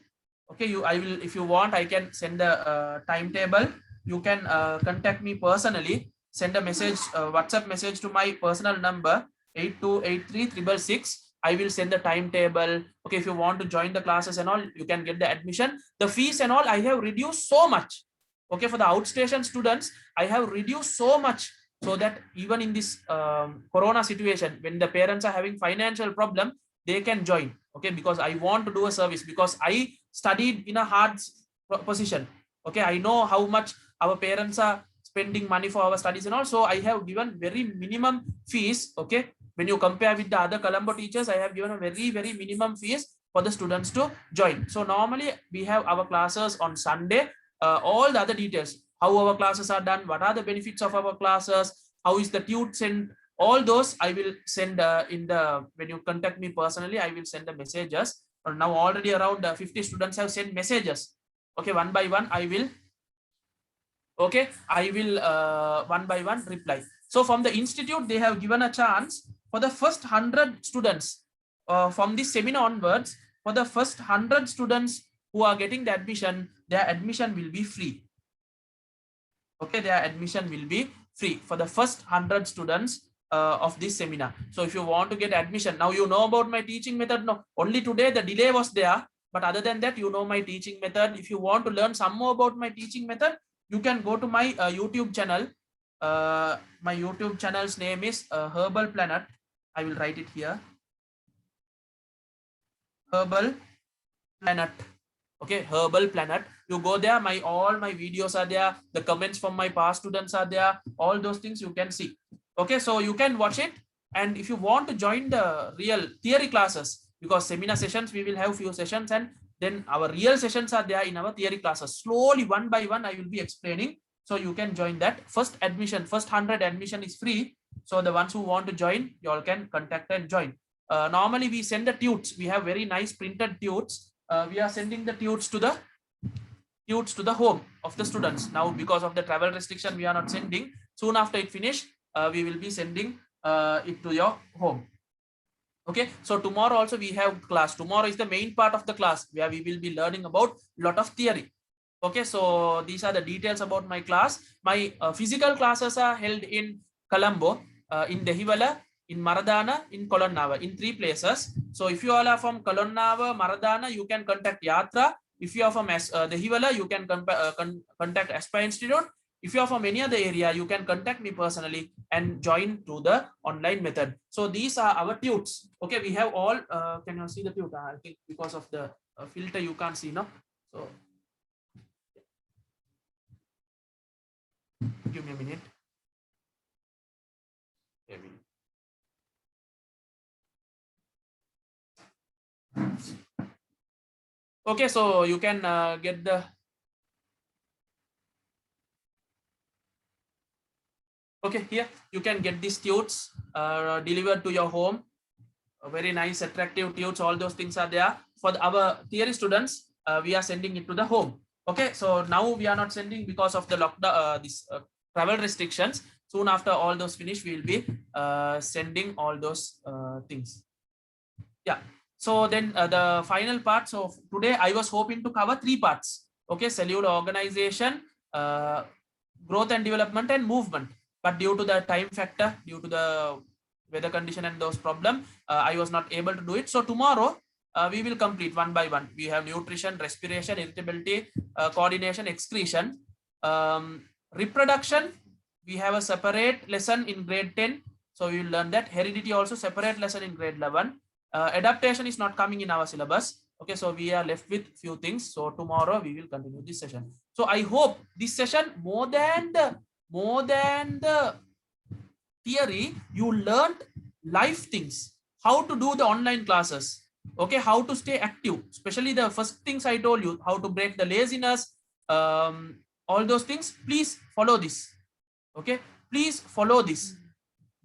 Okay, I will, if you want, I can send a timetable. You can contact me personally, send a message, WhatsApp message to my personal number 828366. I will send the timetable. Okay, if you want to join the classes and all, you can get the admission. The fees and all I have reduced so much. Okay, for the outstation students, I have reduced so much so that even in this Corona situation, when the parents are having financial problem, they can join. Okay, because I want to do a service, because I studied in a hard position. Okay, I know how much our parents are spending money for our studies and all. So I have given very minimum fees. Okay, when you compare with the other Colombo teachers, I have given a very, very minimum fees for the students to join. So normally we have our classes on Sunday, all the other details, how our classes are done, what are the benefits of our classes, how is the tute sent, all those I will send when you contact me personally, I will send the messages. Now already around 50 students have sent messages. Okay, one by one I will one by one reply. So from the institute, they have given a chance for the first 100 students from this seminar onwards. For the first 100 students who are getting the admission, their admission will be free. Okay, their admission will be free for the first 100 students of this seminar. So if you want to get admission, now you know about my teaching method. No, only today the delay was there, but other than that, you know my teaching method. If you want to learn some more about my teaching method, you can go to my YouTube channel. My YouTube channel's name is Herbal Planet. I will write it here. Herbal Planet. Okay, Herbal Planet. You go there, all my videos are there. The comments from my past students are there. All those things you can see. Okay, so you can watch it. And if you want to join the real theory classes, because seminar sessions, we will have few sessions, and then our real sessions are there in our theory classes. Slowly, one by one, I will be explaining. So you can join that. First admission, first 100 admission is free. So the ones who want to join, you all can contact and join. Normally, we send the tutes. We have very nice printed tutes. We are sending the tutes to the tutes to the home of the students. Now, because of the travel restriction, we are not sending. Soon after it finish, we will be sending it to your home. Okay, so tomorrow also we have class. Tomorrow is the main part of the class where we will be learning about lot of theory. Okay, so these are the details about my class. My physical classes are held in Colombo, in Dehiwala, in Maradana, in Kolonnava, in 3 places. So if you all are from Kolonnava, Maradana, you can contact Yatra. If you are from Dehiwala, you can contact Aspire Institute. If you are from any other area, you can contact me personally and join to the online method. So these are our tutes. Okay, we have all, can you see the tute? I think because of the filter, you can't see, no? So give me a minute. Okay, so you can get the. Okay, here you can get these tutes delivered to your home. Very nice, attractive tutes. All those things are there for our theory students. We are sending it to the home. Okay, so now we are not sending because of the lockdown, travel restrictions. Soon after all those finish, we will be sending all those things. Yeah. So then the final part. So today I was hoping to cover 3 parts. Okay, cellular organization, growth and development, and movement. But due to the time factor, due to the weather condition and those problems, I was not able to do it. So tomorrow we will complete one by one. We have nutrition, respiration, irritability, coordination, excretion, reproduction. We have a separate lesson in grade 10. So we will learn that. Heredity also separate lesson in grade 11. Adaptation is not coming in our syllabus. Okay, so we are left with few things. So tomorrow we will continue this session. So I hope this session, more than the theory, you learned live things, how to do the online classes. Okay, how to stay active, especially the first things I told you, how to break the laziness, all those things. Please follow this. Okay, please follow this.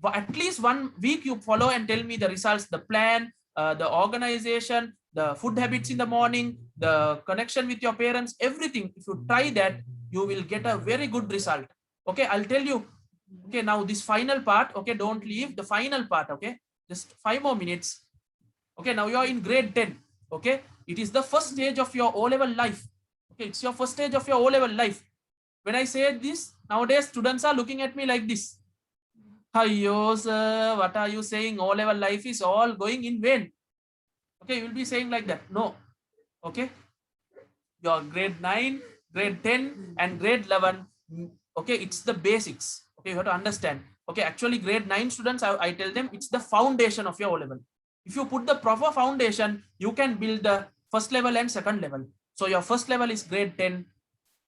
At least 1 week you follow and tell me the results, the plan, the organization, the food habits in the morning, the connection with your parents, everything. If you try that, you will get a very good result. Okay, I'll tell you. Okay, now this final part. Okay, don't leave the final part. Okay, just 5 more minutes. Okay, now you are in grade 10. Okay, it is the first stage of your O-level life. Okay, it's your first stage of your O-level life. When I say this, nowadays students are looking at me like this. Hiyo, sir, what are you saying? O-level life is all going in vain. Okay, you will be saying like that. No. Okay, your grade 9, grade 10, and grade 11. Okay, it's the basics. Okay, you have to understand. Okay, actually grade 9 students, I tell them it's the foundation of your O-level. If you put the proper foundation, you can build the first level and second level. So your first level is grade 10.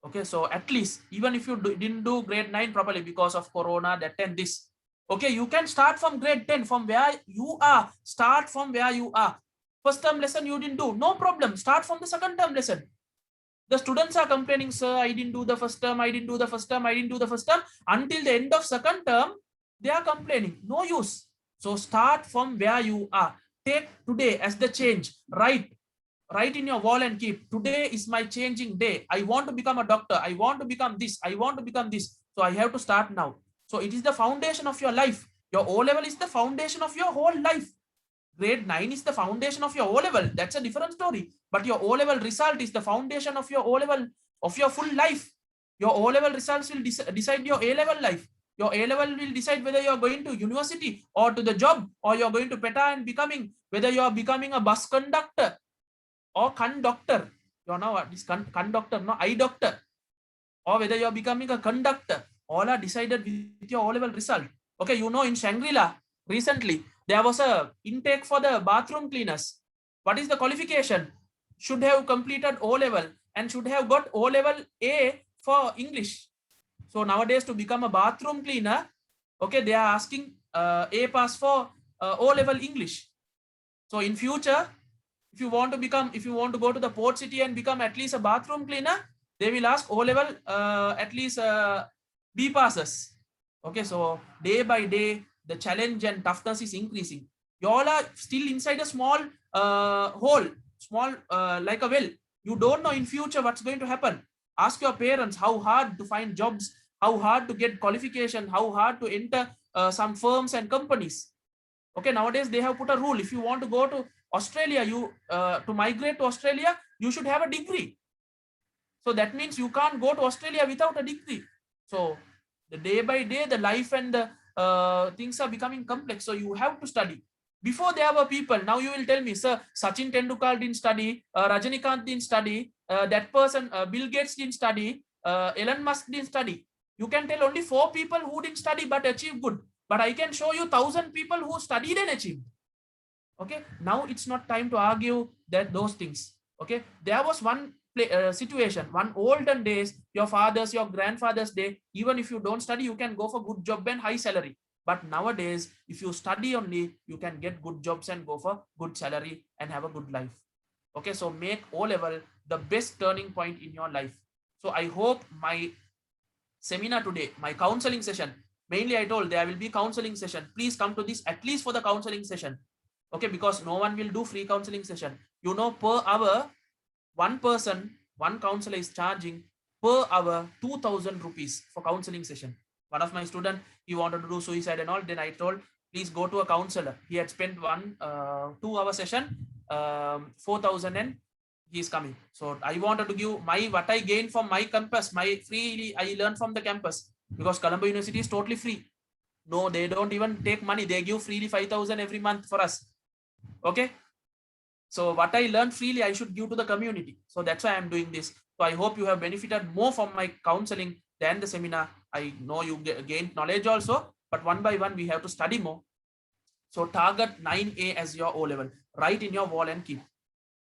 Okay, so at least even if you didn't do grade 9 properly because of corona, that and this. Okay, you can start from grade 10, from where you are. Start from where you are. First term lesson you didn't do, no problem. Start from the second term lesson. The students are complaining, sir, I didn't do the first term, I didn't do the first term, I didn't do the first term. Until the end of second term, they are complaining. No use. So start from where you are. Take today as the change. Write in your wall and keep. Today is my changing day. I want to become a doctor. I want to become this. I want to become this. So I have to start now. So it is the foundation of your life. Your O-level is the foundation of your whole life. Grade 9 is the foundation of your O-level. That's a different story. But your O-level result is the foundation of your O-level, of your full life. Your O-level results will decide your A-level life. Your A-level will decide whether you're going to university or to the job, or you're going to PETA and becoming, whether you're becoming a bus conductor or conductor. You're now this conductor, no eye doctor, or whether you're becoming a conductor. All are decided with your O-level result. Okay, you know, in Shangri-La recently, there was a intake for the bathroom cleaners. What is the qualification? Should have completed O-level and should have got O-level A for English. So nowadays to become a bathroom cleaner, okay, they are asking A pass for O-level English. So in future, if you want to go to the port city and become at least a bathroom cleaner, they will ask O-level at least B passes. Okay, so day by day, the challenge and toughness is increasing. You all are still inside a small hole, small like a well. You don't know in future what's going to happen. Ask your parents how hard to find jobs, how hard to get qualification, how hard to enter some firms and companies. Okay, nowadays they have put a rule. If you want to go to Australia, to migrate to Australia, you should have a degree. So that means you can't go to Australia without a degree. So the day by day, the life and the things are becoming complex. So you have to study. Before there were people, now you will tell me, sir, Sachin Tendulkar didn't study, Rajinikanth didn't study, that person, Bill Gates didn't study, Elon Musk didn't study. You can tell only 4 people who didn't study but achieved good. But I can show you 1,000 people who studied and achieved. Okay, now it's not time to argue that those things. Okay, there was one situation, one olden days, your fathers, your grandfathers day, even if you don't study, you can go for good job and high salary. But nowadays, if you study only, you can get good jobs and go for good salary and have a good life. Okay, so make O-level the best turning point in your life. So I hope my seminar today, my counseling session, mainly I told there will be counseling session. Please come to this at least for the counseling session. Okay, because no one will do free counseling session. You know, per hour, one person, one counselor is charging per hour 2,000 rupees for counseling session. One of my student, he wanted to do suicide and all. Then I told, please go to a counselor. He had spent one 2-hour session, 4,000, and he's coming. So I wanted to give what I gained from my campus, my free I learned from the campus, because Colombo University is totally free. No, they don't even take money. They give freely 5,000 every month for us. Okay. So what I learned freely, I should give to the community. So that's why I'm doing this. So I hope you have benefited more from my counseling than the seminar. I know you gained knowledge also, but one by one, we have to study more. So target 9A as your O-level. Write in your wall and keep.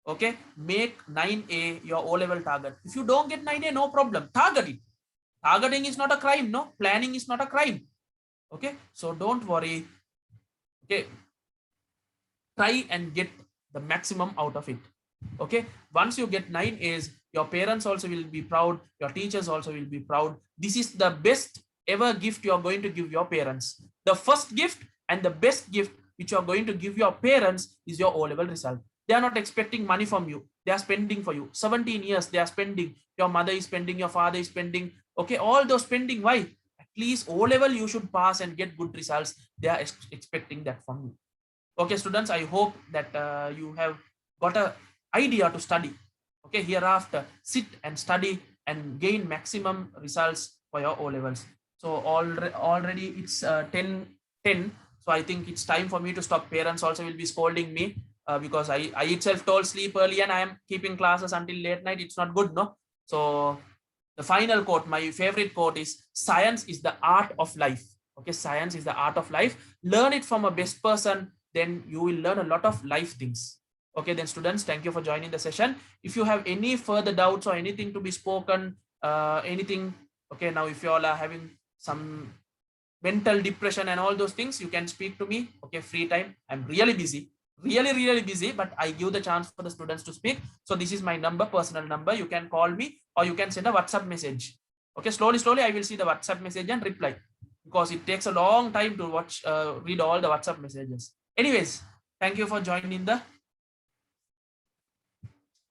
Okay. Make 9A your O-level target. If you don't get 9A, no problem. Target it. Targeting is not a crime. No, planning is not a crime. Okay. So don't worry. Okay. Try and get the maximum out of it. Okay. Once you get 9 A's, your parents also will be proud. Your teachers also will be proud. This is the best ever gift you are going to give your parents. The first gift and the best gift which you are going to give your parents is your O-level result. They are not expecting money from you. They are spending for you. 17 years they are spending. Your mother is spending. Your father is spending. Okay. All those spending. Why? At least O-level you should pass and get good results. They are expecting that from you. Okay, students, I hope that you have got an idea to study. Okay, hereafter, sit and study and gain maximum results for your O-levels. So already it's 10:10. So I think it's time for me to stop. Parents also will be scolding me because I itself told sleep early and I am keeping classes until late night. It's not good, no? So the final quote, my favorite quote is, science is the art of life. Okay, science is the art of life. Learn it from a best person. Then you will learn a lot of life things. Okay, then students, thank you for joining the session. If you have any further doubts or anything to be spoken, anything, okay, now if you all are having some mental depression and all those things, you can speak to me. Okay, free time. I'm really busy, really busy, but I give the chance for the students to speak. So this is my number, personal number. You can call me or you can send a WhatsApp message. Okay, slowly, I will see the WhatsApp message and reply, because it takes a long time to read all the WhatsApp messages. Anyways, thank you for joining the.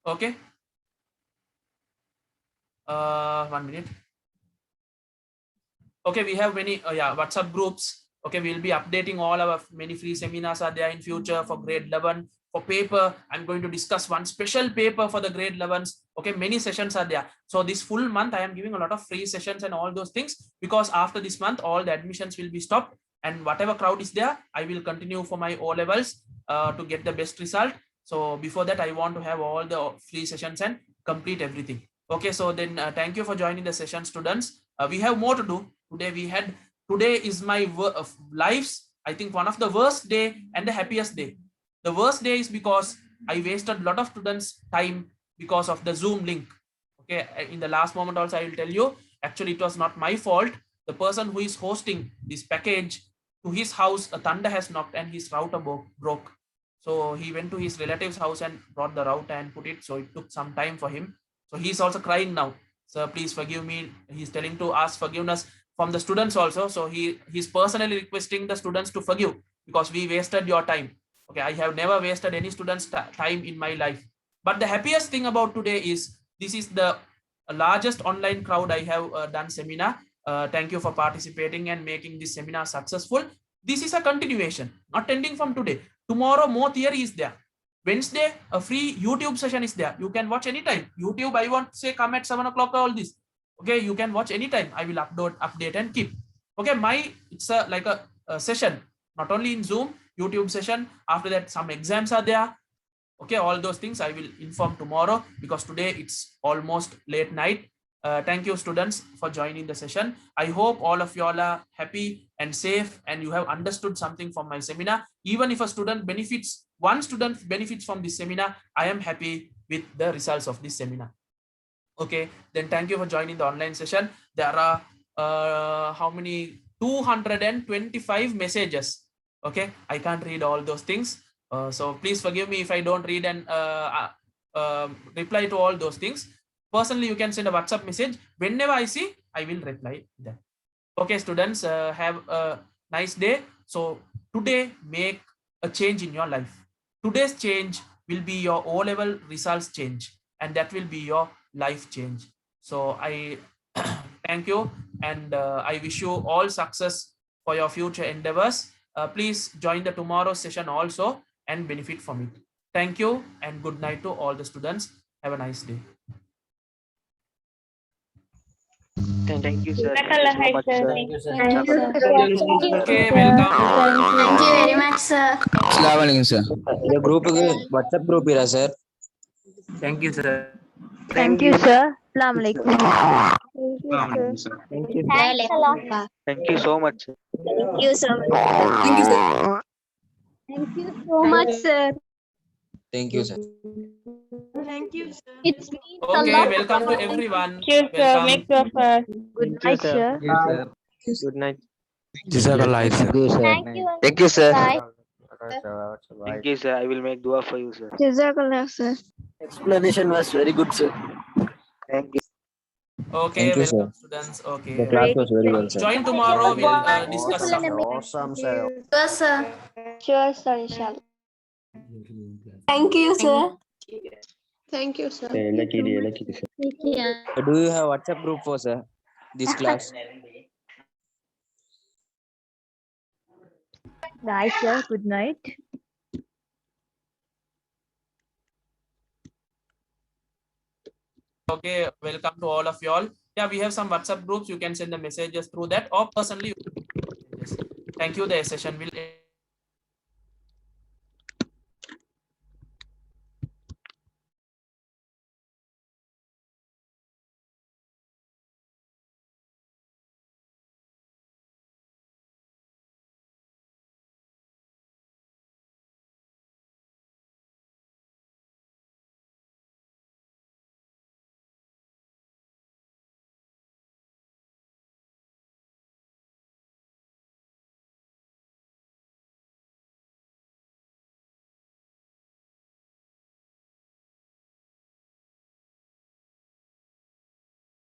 Okay. 1 minute. Okay, we have many WhatsApp groups. Okay, we'll be updating all our many free seminars are there in future for grade 11. For paper, I'm going to discuss one special paper for the grade 11s. Okay, many sessions are there. So this full month, I am giving a lot of free sessions and all those things, because after this month, all the admissions will be stopped. And whatever crowd is there, I will continue for my O-levels to get the best result. So before that, I want to have all the free sessions and complete everything. Okay, so then thank you for joining the session, students. We have more to do. Today is my life's, I think, one of the worst day and the happiest day. The worst day is because I wasted a lot of students' time because of the Zoom link. Okay, in the last moment also, I will tell you, actually, it was not my fault. The person who is hosting this package, to his house, a thunder has knocked and his router broke. So he went to his relative's house and brought the router and put it. So it took some time for him. So he's also crying now. So please forgive me. He's telling to ask forgiveness from the students also. So he's personally requesting the students to forgive, because we wasted your time. Okay, I have never wasted any student's time in my life. But the happiest thing about today is, this is the largest online crowd I have done seminar. Thank you for participating and making this seminar successful. This is a continuation, not ending from today. Tomorrow more theory is there. Wednesday, a free YouTube session is there. You can watch anytime. YouTube, I want to say come at 7 o'clock, all this. Okay, you can watch anytime. I will update and keep. Okay, it's like a session, not only in Zoom, YouTube session. After that, some exams are there. Okay, all those things I will inform tomorrow, because today it's almost late night. Thank you, students, for joining the session. I hope all of you all are happy and safe, and you have understood something from my seminar. Even if one student benefits from this seminar, I am happy with the results of this seminar. Okay, then thank you for joining the online session. There are how many? 225 messages. Okay, I can't read all those things. So please forgive me if I don't read and reply to all those things. Personally, you can send a WhatsApp message. Whenever I see, I will reply them. Okay, students, have a nice day. So today, make a change in your life. Today's change will be your O-level results change, and that will be your life change. So I thank you, and I wish you all success for your future endeavors. Please join the tomorrow session also and benefit from it. Thank you, and good night to all the students. Have a nice day. Thank you, sir. Thank you, sir. Thank you, sir. Okay, welcome. Thank you very much, sir. Assalamualaikum, sir. The group WhatsApp group ira sir. Thank you, sir. Thank you, sir. Assalamualaikum. Thank you. Thanks a lot. Thank you so much, sir. Thank you so much. Thank you, sir. Thank you so much, sir. Thank you, sir. Thank you, sir. It's means a Okay, lot. welcome to everyone. Thank you, sir. Welcome. Make your first. Good night, sir. Good night. Thank you. Thank you, sir. Bye. Thank you, sir. I will make dua for you, sir. Jazakallah, sir. Explanation was very good, sir. Thank you. Okay, Thank you, welcome, students. Okay. The class was very well, sir. Join tomorrow. We'll discuss some. Awesome, sir. Sure, sir. Sure, sir, inshallah. Thank you, sir. Thank you, sir. Do you have WhatsApp group for sir? This class. Bye, sir. Good night. Okay, welcome to all of you all. Yeah, we have some WhatsApp groups. You can send the messages through that, or personally. Thank you. The session will end.